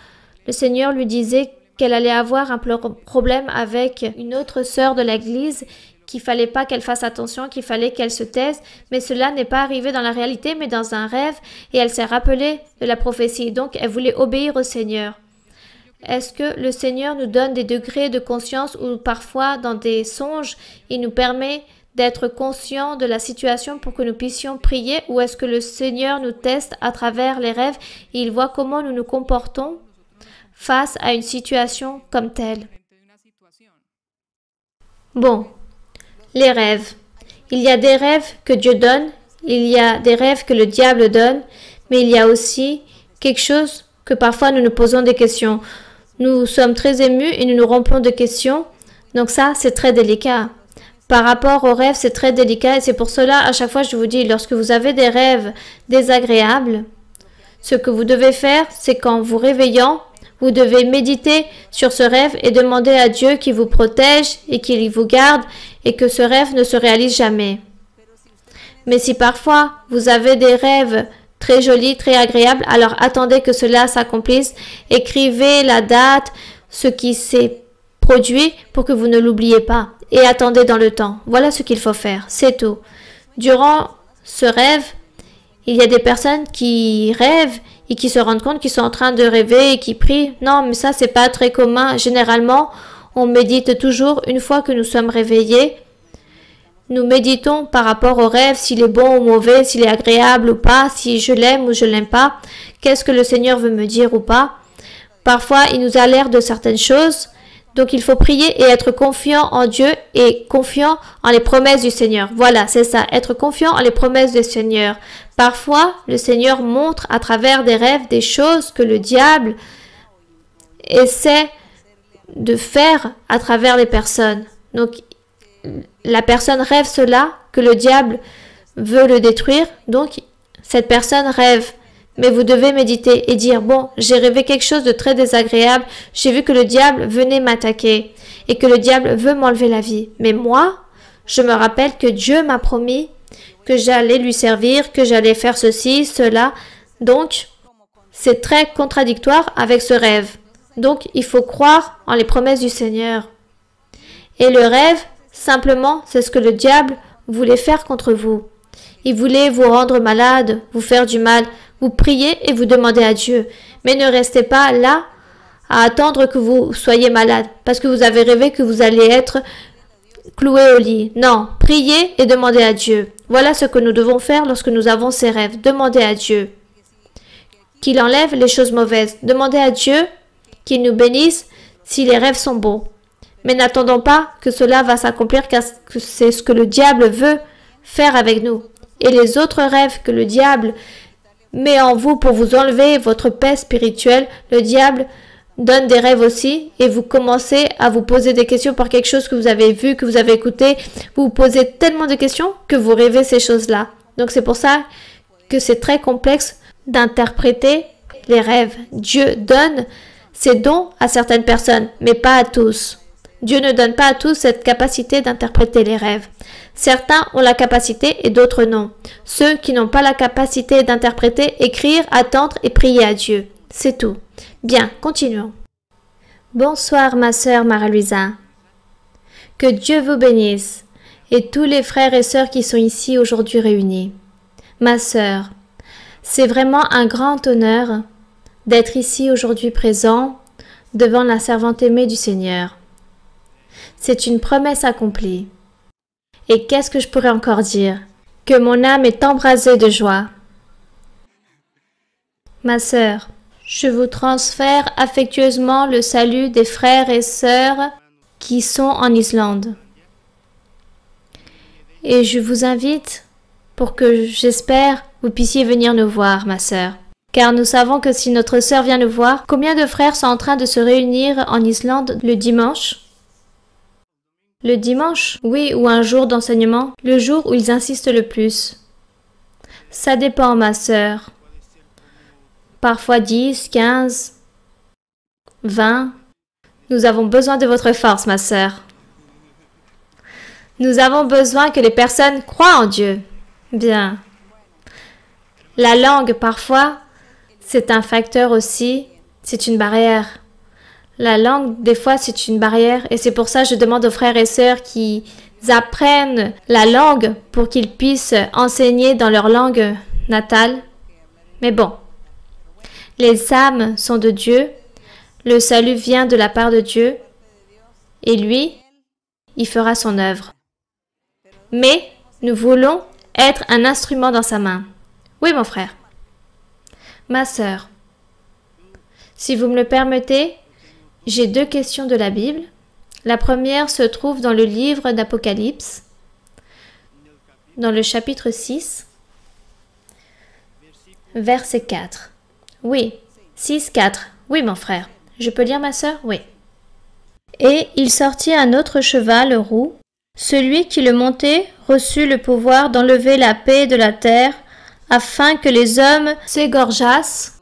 Speaker 1: le Seigneur lui disait qu'elle allait avoir un problème avec une autre sœur de l'église, qu'il fallait pas qu'elle fasse attention, qu'il fallait qu'elle se taise, mais cela n'est pas arrivé dans la réalité, mais dans un rêve, et elle s'est rappelée de la prophétie, donc elle voulait obéir au Seigneur. Est-ce que le Seigneur nous donne des degrés de conscience ou parfois dans des songes, il nous permet d'être conscients de la situation pour que nous puissions prier, ou est-ce que le Seigneur nous teste à travers les rêves et il voit comment nous nous comportons face à une situation comme telle? Bon, les rêves. Il y a des rêves que Dieu donne, il y a des rêves que le diable donne, mais il y a aussi quelque chose que parfois nous nous posons des questions. Nous sommes très émus et nous nous remplons de questions, donc ça c'est très délicat. Par rapport aux rêves, c'est très délicat et c'est pour cela, à chaque fois, je vous dis, lorsque vous avez des rêves désagréables, ce que vous devez faire, c'est qu'en vous réveillant, vous devez méditer sur ce rêve et demander à Dieu qu'il vous protège et qu'il vous garde et que ce rêve ne se réalise jamais. Mais si parfois vous avez des rêves très jolis, très agréables, alors attendez que cela s'accomplisse, écrivez la date, ce qui s'est produit pour que vous ne l'oubliez pas et attendez dans le temps. Voilà ce qu'il faut faire, c'est tout. Durant ce rêve, il y a des personnes qui rêvent et qui se rendent compte qu'ils sont en train de rêver et qui prient. Non, mais ça, c'est pas très commun. Généralement, on médite toujours une fois que nous sommes réveillés. Nous méditons par rapport au rêve, s'il est bon ou mauvais, s'il est agréable ou pas, si je l'aime ou je l'aime pas, qu'est-ce que le Seigneur veut me dire ou pas. Parfois, il nous alerte de certaines choses. Donc, il faut prier et être confiant en Dieu et confiant en les promesses du Seigneur. Voilà, c'est ça, être confiant en les promesses du Seigneur. Parfois, le Seigneur montre à travers des rêves des choses que le diable essaie de faire à travers les personnes. Donc, la personne rêve cela, que le diable veut le détruire. Donc, cette personne rêve. Mais vous devez méditer et dire, bon, j'ai rêvé quelque chose de très désagréable, j'ai vu que le diable venait m'attaquer et que le diable veut m'enlever la vie. Mais moi, je me rappelle que Dieu m'a promis que j'allais lui servir, que j'allais faire ceci, cela. Donc, c'est très contradictoire avec ce rêve. Donc, il faut croire en les promesses du Seigneur. Et le rêve, simplement, c'est ce que le diable voulait faire contre vous. Il voulait vous rendre malade, vous faire du mal. Vous priez et vous demandez à Dieu. Mais ne restez pas là à attendre que vous soyez malade parce que vous avez rêvé que vous allez être cloué au lit. Non, priez et demandez à Dieu. Voilà ce que nous devons faire lorsque nous avons ces rêves. Demandez à Dieu qu'il enlève les choses mauvaises. Demandez à Dieu qu'il nous bénisse si les rêves sont bons. Mais n'attendons pas que cela va s'accomplir car c'est ce que le diable veut faire avec nous. Et les autres rêves que le diable met en vous pour vous enlever votre paix spirituelle, le diable donne des rêves aussi et vous commencez à vous poser des questions par quelque chose que vous avez vu, que vous avez écouté. Vous vous posez tellement de questions que vous rêvez ces choses-là. Donc c'est pour ça que c'est très complexe d'interpréter les rêves. Dieu donne ses dons à certaines personnes, mais pas à tous. Dieu ne donne pas à tous cette capacité d'interpréter les rêves. Certains ont la capacité et d'autres non. Ceux qui n'ont pas la capacité d'interpréter, écrire, attendre et prier à Dieu. C'est tout. Bien, continuons. Bonsoir ma sœur Marie-Louisa. Que Dieu vous bénisse et tous les frères et sœurs qui sont ici aujourd'hui réunis. Ma sœur, c'est vraiment un grand honneur d'être ici aujourd'hui présent devant la servante aimée du Seigneur. C'est une promesse accomplie. Et qu'est-ce que je pourrais encore dire? Que mon âme est embrasée de joie. Ma sœur, je vous transfère affectueusement le salut des frères et sœurs qui sont en Islande. Et je vous invite pour que, j'espère, vous puissiez venir nous voir, ma sœur. Car nous savons que si notre sœur vient nous voir, combien de frères sont en train de se réunir en Islande le dimanche? Le dimanche, oui, ou un jour d'enseignement, le jour où ils insistent le plus. Ça dépend, ma sœur. Parfois 10, 15, 20. Nous avons besoin de votre force, ma sœur. Nous avons besoin que les personnes croient en Dieu. Bien. La langue, parfois, c'est un facteur aussi, c'est une barrière. La langue, des fois, c'est une barrière et c'est pour ça que je demande aux frères et sœurs qui apprennent la langue pour qu'ils puissent enseigner dans leur langue natale. Mais bon, les âmes sont de Dieu, le salut vient de la part de Dieu et lui, il fera son œuvre. Mais nous voulons être un instrument dans sa main. Oui, mon frère. Ma sœur, si vous me le permettez, j'ai 2 questions de la Bible. La première se trouve dans le livre d'Apocalypse, dans le chapitre 6, verset 4. Oui, 6, 4. Oui, mon frère. Je peux lire, ma sœur? Oui. Et il sortit un autre cheval roux. Celui qui le montait reçut le pouvoir d'enlever la paix de la terre, afin que les hommes s'égorgeassent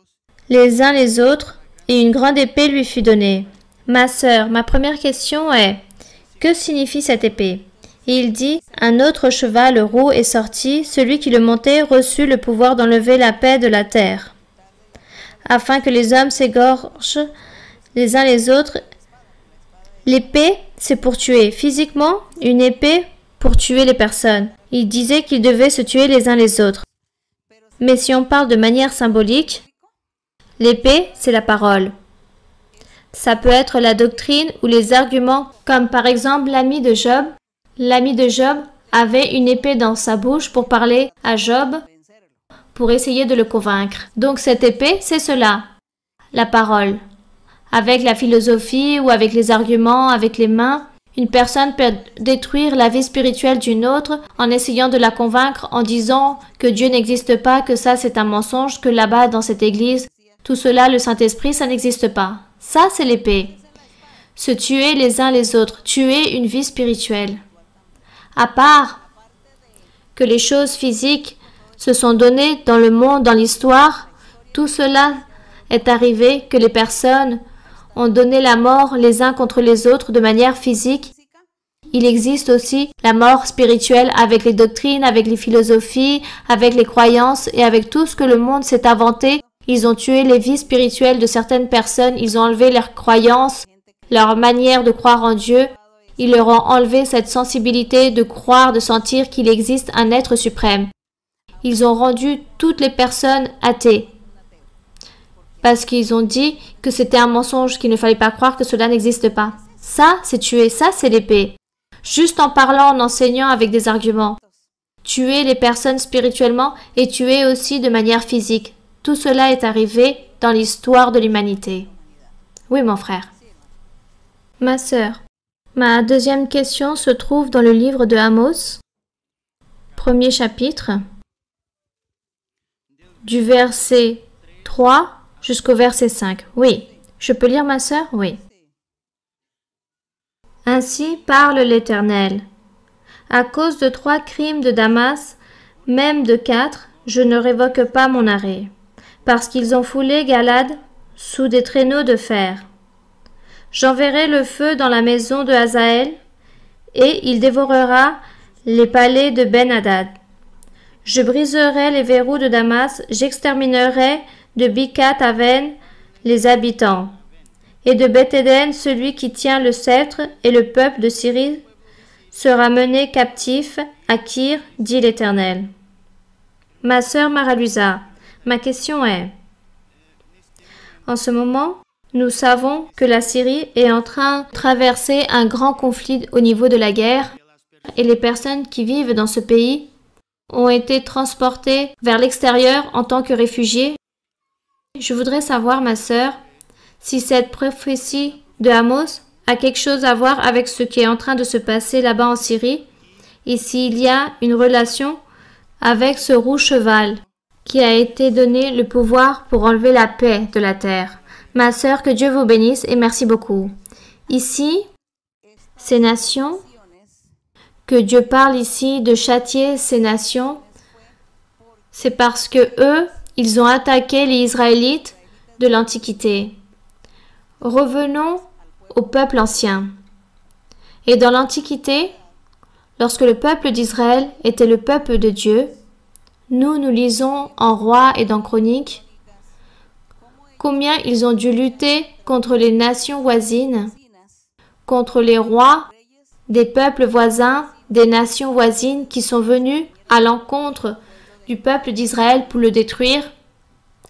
Speaker 1: les uns les autres, et une grande épée lui fut donnée. Ma sœur, ma première question est, que signifie cette épée? Et il dit, un autre cheval roux est sorti, celui qui le montait reçut le pouvoir d'enlever la paix de la terre, afin que les hommes s'égorgent les uns les autres. L'épée, c'est pour tuer. Physiquement, une épée pour tuer les personnes. Il disait qu'ils devaient se tuer les uns les autres. Mais si on parle de manière symbolique, l'épée, c'est la parole. Ça peut être la doctrine ou les arguments, comme par exemple l'ami de Job. L'ami de Job avait une épée dans sa bouche pour parler à Job, pour essayer de le convaincre. Donc cette épée, c'est cela, la parole. Avec la philosophie ou avec les arguments, avec les mains, une personne peut détruire la vie spirituelle d'une autre en essayant de la convaincre en disant que Dieu n'existe pas, que ça c'est un mensonge, que là-bas dans cette église, tout cela, le Saint-Esprit, ça n'existe pas. Ça c'est l'épée. Se tuer les uns les autres, tuer une vie spirituelle. À part que les choses physiques se sont données dans le monde, dans l'histoire, tout cela est arrivé que les personnes ont donné la mort les uns contre les autres de manière physique. Il existe aussi la mort spirituelle avec les doctrines, avec les philosophies, avec les croyances et avec tout ce que le monde s'est inventé. Ils ont tué les vies spirituelles de certaines personnes, ils ont enlevé leurs croyances, leur manière de croire en Dieu. Ils leur ont enlevé cette sensibilité de croire, de sentir qu'il existe un être suprême. Ils ont rendu toutes les personnes athées. Parce qu'ils ont dit que c'était un mensonge, qu'il ne fallait pas croire que cela n'existe pas. Ça, c'est tuer, ça, c'est l'épée. Juste en parlant, en enseignant avec des arguments. Tuer les personnes spirituellement et tuer aussi de manière physique. Tout cela est arrivé dans l'histoire de l'humanité. Oui, mon frère. Ma sœur, ma deuxième question se trouve dans le livre de Amos, premier chapitre, du verset 3 jusqu'au verset 5. Oui. Je peux lire, ma sœur? Oui. Ainsi parle l'Éternel. À cause de 3 crimes de Damas, même de 4, je ne révoque pas mon arrêt, parce qu'ils ont foulé Galad sous des traîneaux de fer. J'enverrai le feu dans la maison de Hazaël, et il dévorera les palais de Ben-Hadad. Je briserai les verrous de Damas, j'exterminerai de Bikat-Aven les habitants, et de Beth-Éden celui qui tient le sceptre, et le peuple de Syrie sera mené captif à Kir, dit l'Éternel. Ma sœur Maralusa, ma question est, en ce moment, nous savons que la Syrie est en train de traverser un grand conflit au niveau de la guerre, et les personnes qui vivent dans ce pays ont été transportées vers l'extérieur en tant que réfugiés. Je voudrais savoir, ma sœur, si cette prophétie de Amos a quelque chose à voir avec ce qui est en train de se passer là-bas en Syrie, et s'il y a une relation avec ce roux cheval qui a été donné le pouvoir pour enlever la paix de la terre. Ma sœur, que Dieu vous bénisse et merci beaucoup. Ici, ces nations, que Dieu parle ici de châtier ces nations, c'est parce que eux, ils ont attaqué les Israélites de l'Antiquité. Revenons au peuple ancien. Et dans l'Antiquité, lorsque le peuple d'Israël était le peuple de Dieu, Nous lisons en Rois et dans Chroniques combien ils ont dû lutter contre les nations voisines, contre les rois des peuples voisins, des nations voisines qui sont venus à l'encontre du peuple d'Israël pour le détruire.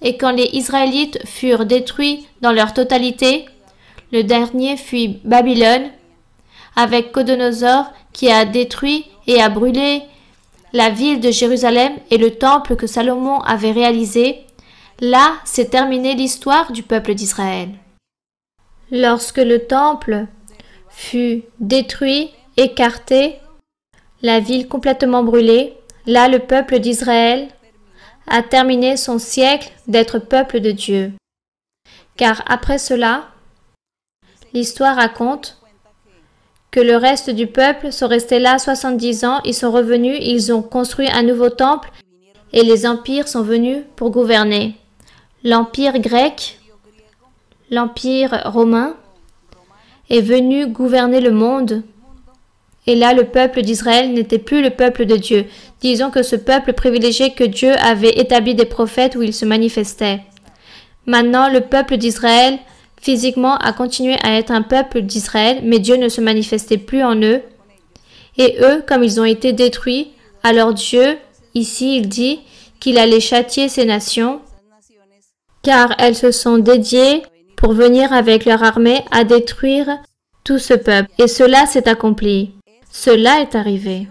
Speaker 1: Et quand les Israélites furent détruits dans leur totalité, le dernier fut Babylone, avec Nabuchodonosor qui a détruit et a brûlé la ville de Jérusalem et le temple que Salomon avait réalisé. Là, s'est terminée l'histoire du peuple d'Israël. Lorsque le temple fut détruit, écarté, la ville complètement brûlée, là le peuple d'Israël a terminé son siècle d'être peuple de Dieu. Car après cela, l'histoire raconte que le reste du peuple sont restés là 70 ans, ils sont revenus, ils ont construit un nouveau temple et les empires sont venus pour gouverner. L'empire grec, l'empire romain est venu gouverner le monde. Et là, le peuple d'Israël n'était plus le peuple de Dieu. Disons que ce peuple privilégié que Dieu avait établi des prophètes où il se manifestait. Maintenant, le peuple d'Israël, physiquement, a continué à être un peuple d'Israël, mais Dieu ne se manifestait plus en eux. Et eux, comme ils ont été détruits, alors Dieu, ici, il dit qu'il allait châtier ces nations, car elles se sont dédiées pour venir avec leur armée à détruire tout ce peuple. Et cela s'est accompli. Cela est arrivé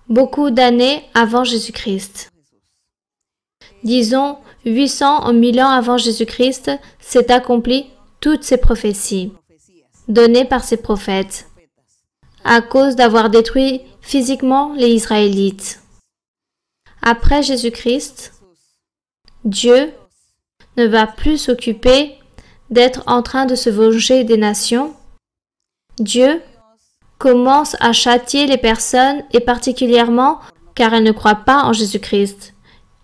Speaker 1: beaucoup d'années avant Jésus-Christ. Disons 800 ou 1000 ans avant Jésus-Christ, s'est accompli toutes ces prophéties données par ces prophètes à cause d'avoir détruit physiquement les Israélites. Après Jésus-Christ, Dieu ne va plus s'occuper d'être en train de se venger des nations. Dieu commence à châtier les personnes et particulièrement car elles ne croient pas en Jésus-Christ.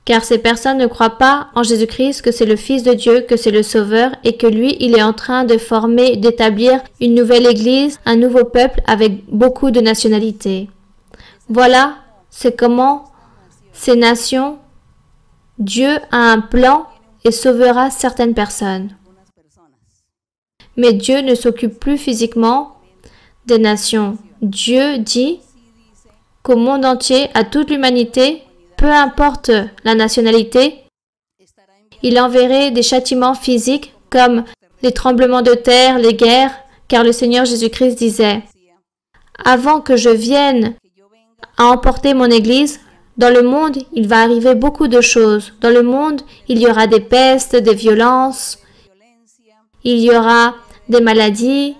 Speaker 1: Car ces personnes ne croient pas en Jésus-Christ, que c'est le Fils de Dieu, que c'est le Sauveur et que lui, il est en train de former, d'établir une nouvelle Église, un nouveau peuple avec beaucoup de nationalités. Voilà, c'est comment ces nations, Dieu a un plan et sauvera certaines personnes. Mais Dieu ne s'occupe plus physiquement des nations. Dieu dit qu'au monde entier, à toute l'humanité, peu importe la nationalité, il enverrait des châtiments physiques comme les tremblements de terre, les guerres, car le Seigneur Jésus-Christ disait « Avant que je vienne à emporter mon Église, dans le monde, il va arriver beaucoup de choses. Dans le monde, il y aura des pestes, des violences, il y aura des maladies,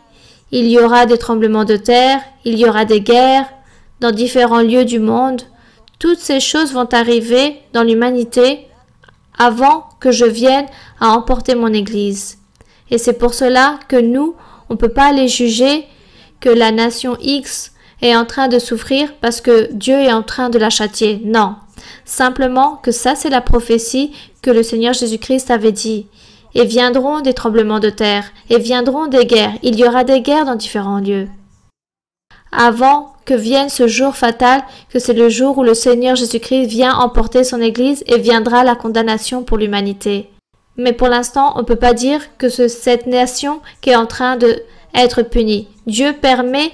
Speaker 1: il y aura des tremblements de terre, il y aura des guerres dans différents lieux du monde. Toutes ces choses vont arriver dans l'humanité avant que je vienne à emporter mon Église. Et c'est pour cela que nous, on ne peut pas aller juger que la nation X est en train de souffrir parce que Dieu est en train de la châtier. Non, simplement que ça c'est la prophétie que le Seigneur Jésus-Christ avait dit. Et viendront des tremblements de terre, et viendront des guerres. Il y aura des guerres dans différents lieux. Avant que vienne ce jour fatal, que c'est le jour où le Seigneur Jésus-Christ vient emporter son Église et viendra la condamnation pour l'humanité. Mais pour l'instant, on ne peut pas dire que c'est cette nation qui est en train d'être punie. Dieu permet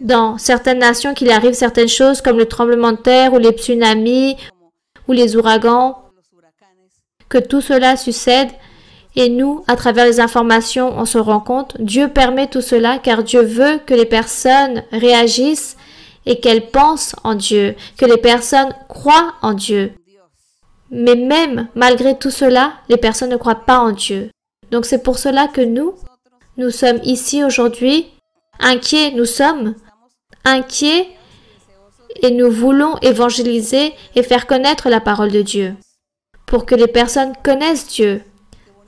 Speaker 1: dans certaines nations qu'il arrive certaines choses comme le tremblement de terre ou les tsunamis ou les ouragans, que tout cela succède. Et nous, à travers les informations, on se rend compte, Dieu permet tout cela car Dieu veut que les personnes réagissent et qu'elles pensent en Dieu, que les personnes croient en Dieu. Mais même malgré tout cela, les personnes ne croient pas en Dieu. Donc c'est pour cela que nous sommes ici aujourd'hui, inquiets, nous sommes inquiets et nous voulons évangéliser et faire connaître la parole de Dieu pour que les personnes connaissent Dieu.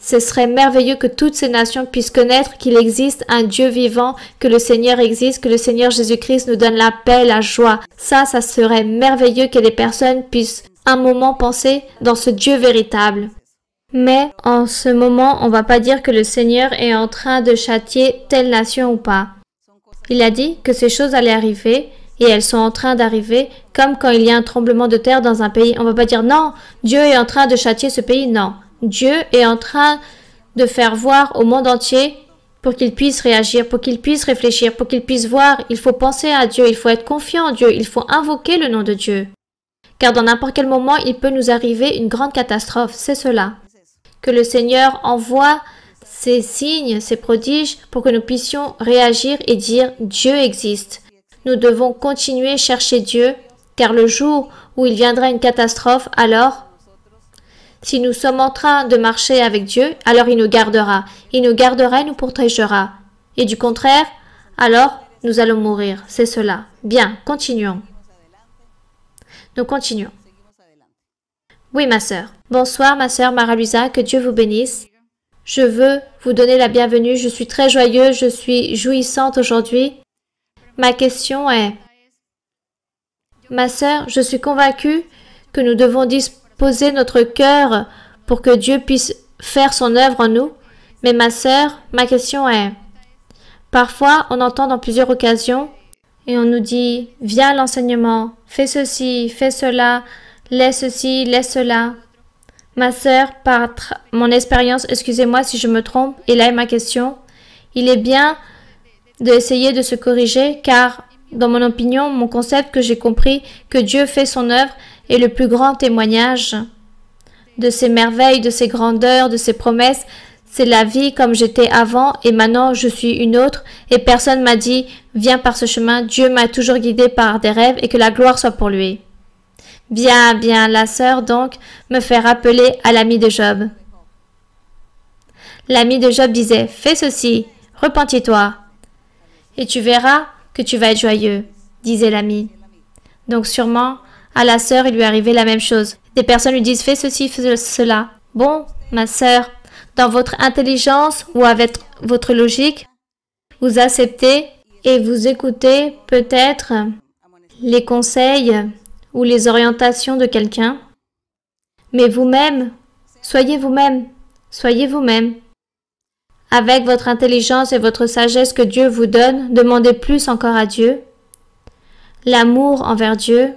Speaker 1: Ce serait merveilleux que toutes ces nations puissent connaître qu'il existe un Dieu vivant, que le Seigneur existe, que le Seigneur Jésus-Christ nous donne la paix, la joie. Ça serait merveilleux que les personnes puissent un moment penser dans ce Dieu véritable. Mais en ce moment, on ne va pas dire que le Seigneur est en train de châtier telle nation ou pas. Il a dit que ces choses allaient arriver et elles sont en train d'arriver, comme quand il y a un tremblement de terre dans un pays. On ne va pas dire non, Dieu est en train de châtier ce pays. Non, Dieu est en train de faire voir au monde entier pour qu'il puisse réagir, pour qu'il puisse réfléchir, pour qu'il puisse voir. Il faut penser à Dieu, il faut être confiant en Dieu, il faut invoquer le nom de Dieu. Car dans n'importe quel moment, il peut nous arriver une grande catastrophe. C'est cela. Que le Seigneur envoie ces signes, ces prodiges, pour que nous puissions réagir et dire « Dieu existe ». Nous devons continuer à chercher Dieu, car le jour où il viendra une catastrophe, alors, si nous sommes en train de marcher avec Dieu, alors il nous gardera. Il nous gardera et nous protégera. Et du contraire, alors nous allons mourir. C'est cela. Bien, continuons. Nous continuons. Oui, ma sœur. Bonsoir, ma sœur Mara-Luisa, que Dieu vous bénisse. Je veux vous donner la bienvenue. Je suis très joyeuse, je suis jouissante aujourd'hui. Ma question est, ma sœur, je suis convaincue que nous devons disposer notre cœur pour que Dieu puisse faire son œuvre en nous. Mais ma sœur, ma question est, parfois on entend dans plusieurs occasions et on nous dit, viens à l'enseignement, fais ceci, fais cela, laisse ceci, laisse cela. Ma sœur, par mon expérience, excusez-moi si je me trompe, et là est ma question, il est bien d'essayer de se corriger car, dans mon opinion, mon concept que j'ai compris que Dieu fait son œuvre est le plus grand témoignage de ses merveilles, de ses grandeurs, de ses promesses. C'est la vie comme j'étais avant et maintenant je suis une autre et personne m'a dit « Viens par ce chemin ». Dieu m'a toujours guidé par des rêves et que la gloire soit pour lui. Bien, bien, la sœur donc me fait rappeler à l'ami de Job. L'ami de Job disait « Fais ceci, repentis-toi et tu verras que tu vas être joyeux », disait l'ami. Donc sûrement, à la sœur, il lui arrivait la même chose. Des personnes lui disent « Fais ceci, fais cela ». Bon, ma sœur, dans votre intelligence ou avec votre logique, vous acceptez et vous écoutez peut-être les conseils ou les orientations de quelqu'un. Mais vous-même, soyez vous-même, soyez vous-même. Avec votre intelligence et votre sagesse que Dieu vous donne, demandez plus encore à Dieu. L'amour envers Dieu,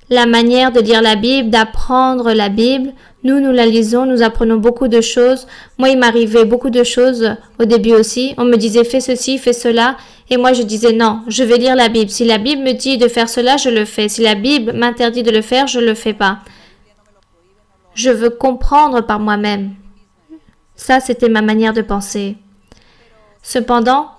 Speaker 1: la manière de lire la Bible, d'apprendre la Bible. Nous la lisons, nous apprenons beaucoup de choses. Moi, il m'arrivait beaucoup de choses au début aussi. On me disait, fais ceci, fais cela. Et moi, je disais, non, je vais lire la Bible. Si la Bible me dit de faire cela, je le fais. Si la Bible m'interdit de le faire, je ne le fais pas. Je veux comprendre par moi-même. Ça, c'était ma manière de penser. Cependant,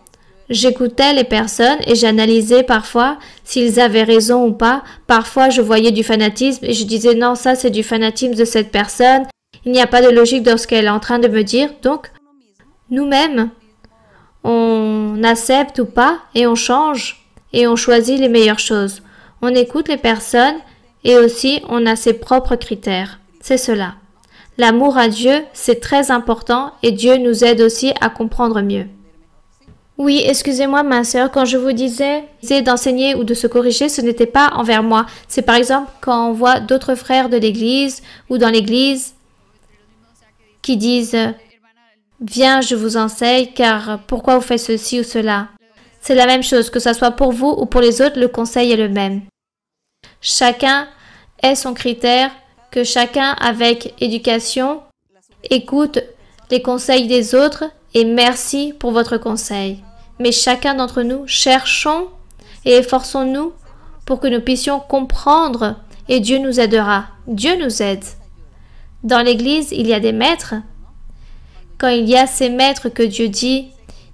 Speaker 1: j'écoutais les personnes et j'analysais parfois s'ils avaient raison ou pas. Parfois, je voyais du fanatisme et je disais non, ça c'est du fanatisme de cette personne. Il n'y a pas de logique dans ce qu'elle est en train de me dire. Donc, nous-mêmes, on accepte ou pas et on change et on choisit les meilleures choses. On écoute les personnes et aussi on a ses propres critères. C'est cela. L'amour à Dieu, c'est très important et Dieu nous aide aussi à comprendre mieux. Oui, excusez-moi ma sœur, quand je vous disais d'enseigner ou de se corriger, ce n'était pas envers moi. C'est par exemple quand on voit d'autres frères de l'église ou dans l'église qui disent « Viens, je vous enseigne, car pourquoi vous faites ceci ou cela ?» C'est la même chose, que ce soit pour vous ou pour les autres, le conseil est le même. Chacun ait son critère, que chacun avec éducation écoute les conseils des autres et merci pour votre conseil. Mais chacun d'entre nous, cherchons et efforçons-nous pour que nous puissions comprendre et Dieu nous aidera. Dieu nous aide. Dans l'Église, il y a des maîtres. Quand il y a ces maîtres que Dieu dit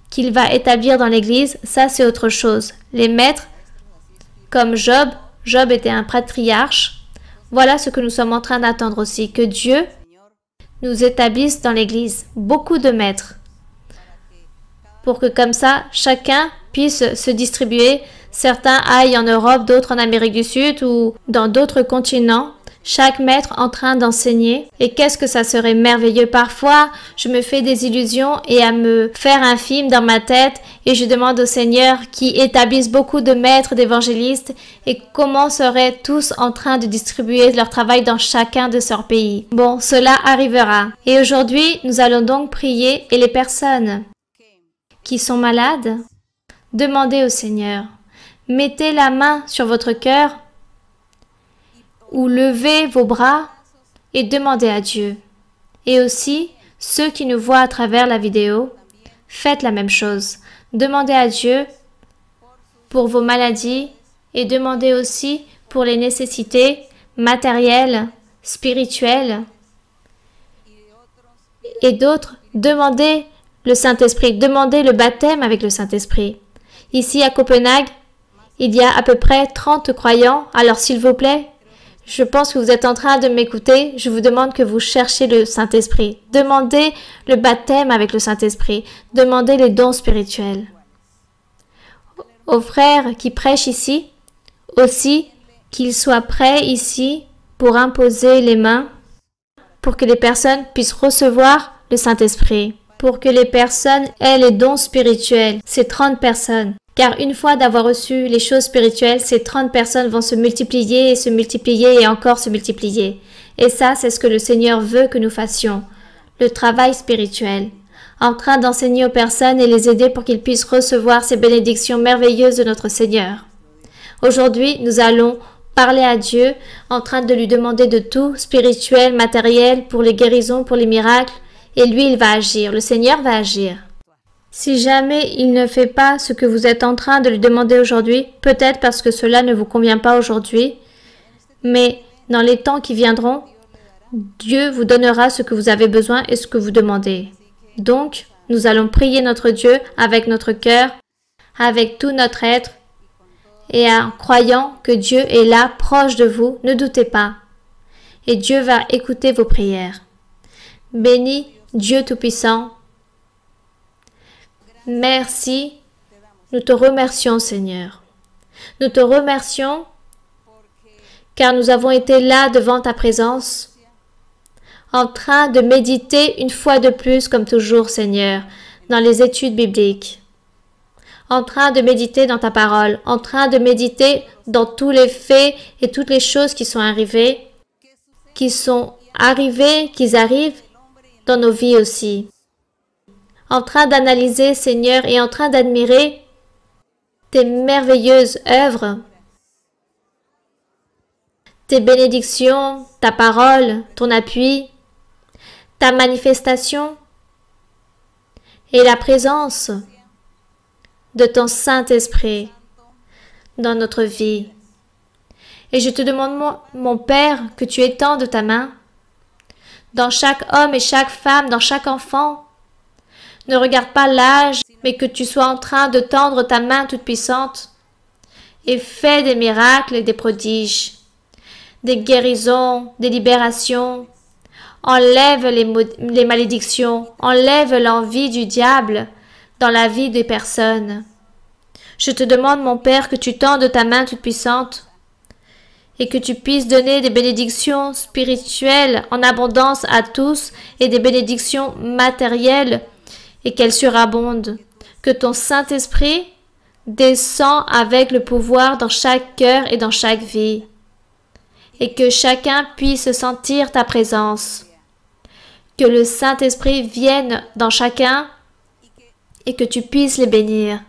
Speaker 1: qu'il va établir dans l'Église, ça c'est autre chose. Les maîtres, comme Job, Job était un patriarche. Voilà ce que nous sommes en train d'attendre aussi, que Dieu nous établisse dans l'Église. Beaucoup de maîtres. Pour que comme ça, chacun puisse se distribuer. Certains aillent en Europe, d'autres en Amérique du Sud ou dans d'autres continents. Chaque maître en train d'enseigner. Et qu'est-ce que ça serait merveilleux. Parfois, je me fais des illusions et à me faire un film dans ma tête et je demande au Seigneur qui établisse beaucoup de maîtres, d'évangélistes et comment seraient tous en train de distribuer leur travail dans chacun de leurs pays. Bon, cela arrivera. Et aujourd'hui, nous allons donc prier et les personnes qui sont malades, demandez au Seigneur. mettez la main sur votre cœur ou levez vos bras et demandez à Dieu. Et aussi, ceux qui nous voient à travers la vidéo, faites la même chose. Demandez à Dieu pour vos maladies et demandez aussi pour les nécessités matérielles, spirituelles et d'autres. Demandez le Saint-Esprit, demandez le baptême avec le Saint-Esprit. Ici à Copenhague, il y a à peu près 30 croyants, alors s'il vous plaît, je pense que vous êtes en train de m'écouter, je vous demande que vous cherchiez le Saint-Esprit. Demandez le baptême avec le Saint-Esprit, demandez les dons spirituels. Aux frères qui prêchent ici, aussi qu'ils soient prêts ici pour imposer les mains, pour que les personnes puissent recevoir le Saint-Esprit, pour que les personnes aient les dons spirituels, ces 30 personnes. Car une fois d'avoir reçu les choses spirituelles, ces 30 personnes vont se multiplier et encore se multiplier. Et ça, c'est ce que le Seigneur veut que nous fassions, le travail spirituel, en train d'enseigner aux personnes et les aider pour qu'ils puissent recevoir ces bénédictions merveilleuses de notre Seigneur. Aujourd'hui, nous allons parler à Dieu, en train de lui demander de tout, spirituel, matériel, pour les guérisons, pour les miracles, et lui, il va agir, le Seigneur va agir. Si jamais il ne fait pas ce que vous êtes en train de lui demander aujourd'hui, peut-être parce que cela ne vous convient pas aujourd'hui, mais dans les temps qui viendront, Dieu vous donnera ce que vous avez besoin et ce que vous demandez. Donc, nous allons prier notre Dieu avec notre cœur, avec tout notre être, et en croyant que Dieu est là, proche de vous, ne doutez pas. Et Dieu va écouter vos prières. Béni Dieu Tout-Puissant. Merci. Nous te remercions, Seigneur. Nous te remercions car nous avons été là devant ta présence, en train de méditer une fois de plus, comme toujours, Seigneur, dans les études bibliques, en train de méditer dans ta parole, en train de méditer dans tous les faits et toutes les choses qui sont arrivées, qui arrivent dans nos vies aussi. En train d'analyser, Seigneur, et en train d'admirer tes merveilleuses œuvres, tes bénédictions, ta parole, ton appui, ta manifestation et la présence de ton Saint-Esprit dans notre vie. Et je te demande, mon Père, que tu étendes ta main dans chaque homme et chaque femme, dans chaque enfant. Ne regarde pas l'âge, mais que tu sois en train de tendre ta main toute puissante et fais des miracles et des prodiges, des guérisons, des libérations. Enlève les malédictions, enlève l'envie du diable dans la vie des personnes. Je te demande, mon Père, que tu tendes ta main toute puissante et que tu puisses donner des bénédictions spirituelles en abondance à tous et des bénédictions matérielles et qu'elles surabondent. Que ton Saint-Esprit descend avec le pouvoir dans chaque cœur et dans chaque vie et que chacun puisse sentir ta présence. Que le Saint-Esprit vienne dans chacun et que tu puisses les bénir.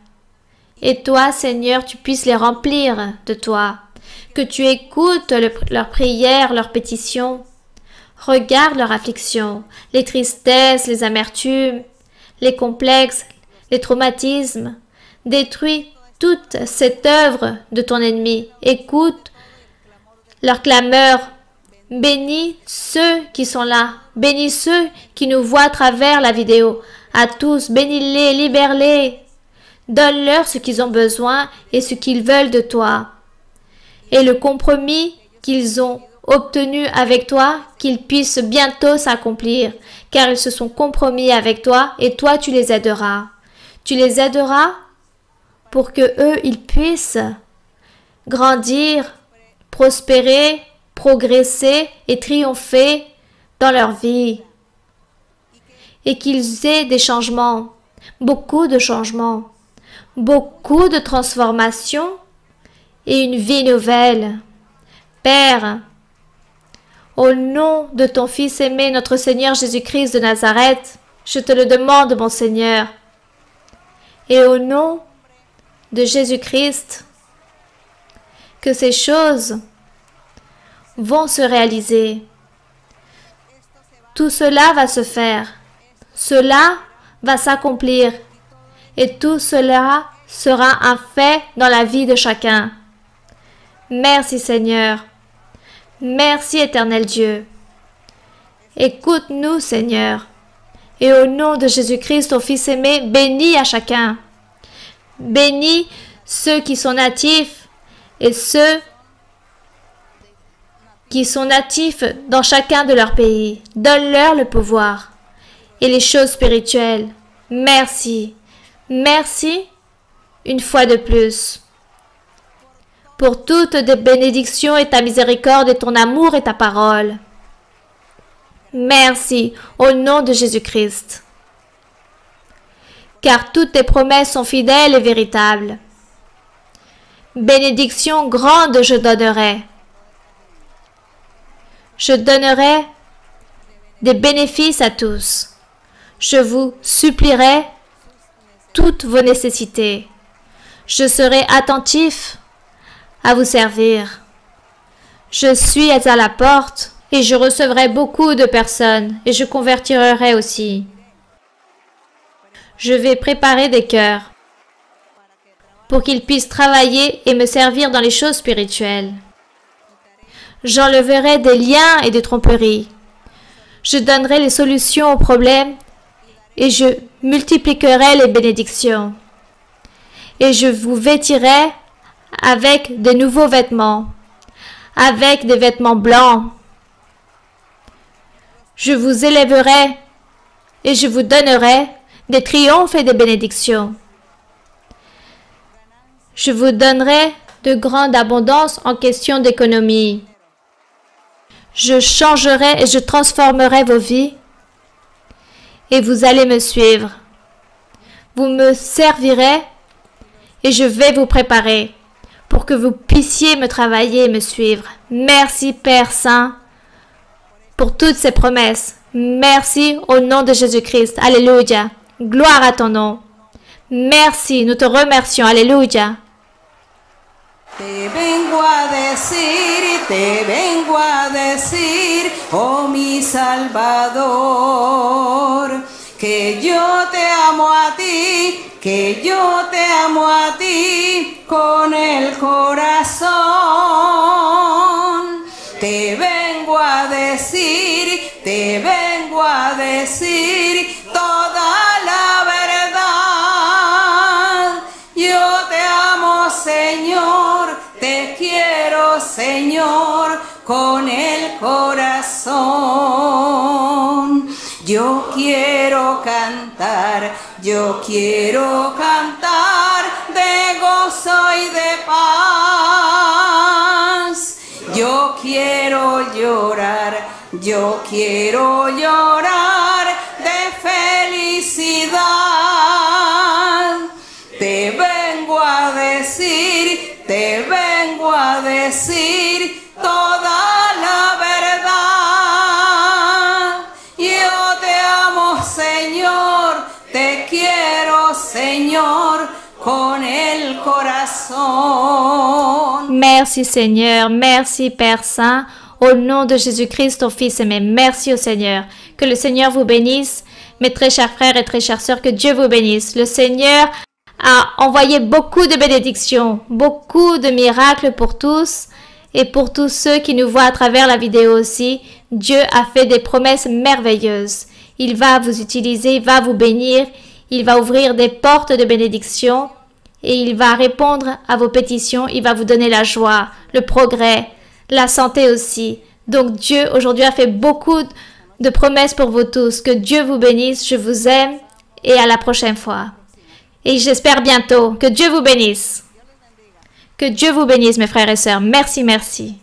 Speaker 1: Et toi, Seigneur, tu puisses les remplir de toi. Que tu écoutes leurs prières, leurs pétitions. Regarde leur affliction, les tristesses, les amertumes, les complexes, les traumatismes. Détruis toute cette œuvre de ton ennemi. Écoute leurs clameurs. Bénis ceux qui sont là. Bénis ceux qui nous voient à travers la vidéo. À tous, bénis-les, libère-les. Donne-leur ce qu'ils ont besoin et ce qu'ils veulent de toi. Et le compromis qu'ils ont obtenu avec toi, qu'il puisse bientôt s'accomplir, car ils se sont compromis avec toi et toi tu les aideras. Tu les aideras pour que eux ils puissent grandir, prospérer, progresser et triompher dans leur vie. Et qu'ils aient des changements, beaucoup de changements, beaucoup de transformations et une vie nouvelle. Père, au nom de ton Fils aimé, notre Seigneur Jésus-Christ de Nazareth, je te le demande, mon Seigneur. Et au nom de Jésus-Christ, que ces choses vont se réaliser. Tout cela va se faire. Cela va s'accomplir. Et tout cela sera un fait dans la vie de chacun. Merci Seigneur. Merci Éternel Dieu. Écoute-nous Seigneur. Et au nom de Jésus-Christ, ton Fils aimé, bénis à chacun. Bénis ceux qui sont natifs et ceux qui sont natifs dans chacun de leur pays. Donne-leur le pouvoir et les choses spirituelles. Merci. Merci une fois de plus pour toutes tes bénédictions et ta miséricorde et ton amour et ta parole. Merci au nom de Jésus-Christ. Car toutes tes promesses sont fidèles et véritables. Bénédiction grande je donnerai. Je donnerai des bénéfices à tous. Je vous supplierai toutes vos nécessités. Je serai attentif à vous servir. Je suis à la porte et je recevrai beaucoup de personnes et je convertirai aussi. Je vais préparer des cœurs pour qu'ils puissent travailler et me servir dans les choses spirituelles. J'enlèverai des liens et des tromperies. Je donnerai les solutions aux problèmes et je multiplierai les bénédictions. Et je vous vêtirai avec de nouveaux vêtements, avec des vêtements blancs. Je vous élèverai et je vous donnerai des triomphes et des bénédictions. Je vous donnerai de grandes abondances en question d'économie. Je changerai et je transformerai vos vies et vous allez me suivre. Vous me servirez et je vais vous préparer pour que vous puissiez me travailler et me suivre. Merci Père Saint pour toutes ces promesses. Merci au nom de Jésus-Christ. Alléluia. Gloire à ton nom. Merci, nous te remercions. Alléluia.
Speaker 2: Te vengo a decir, oh mi Salvador, que yo te amo a ti, que yo te amo a ti con el corazón. Te vengo a decir toda la verdad. Yo te amo, Señor, te quiero, Señor, con el corazón. Yo quiero cantar de gozo y de paz. Yo quiero llorar de felicidad. Te vengo a decir toda la verdad. Yo te amo, Señor, te quiero, Señor, con el corazón.
Speaker 1: Merci Seigneur, merci Père Saint, au nom de Jésus-Christ, ton Fils aimé. Merci au Seigneur. Que le Seigneur vous bénisse, mes très chers frères et très chères sœurs, que Dieu vous bénisse. Le Seigneur a envoyé beaucoup de bénédictions, beaucoup de miracles pour tous et pour tous ceux qui nous voient à travers la vidéo aussi. Dieu a fait des promesses merveilleuses. Il va vous utiliser, il va vous bénir, il va ouvrir des portes de bénédiction et il va répondre à vos pétitions, il va vous donner la joie, le progrès, la santé aussi. Donc Dieu aujourd'hui a fait beaucoup de promesses pour vous tous. Que Dieu vous bénisse, je vous aime et à la prochaine fois. Et j'espère bientôt. Que Dieu vous bénisse. Que Dieu vous bénisse, mes frères et sœurs. Merci, merci.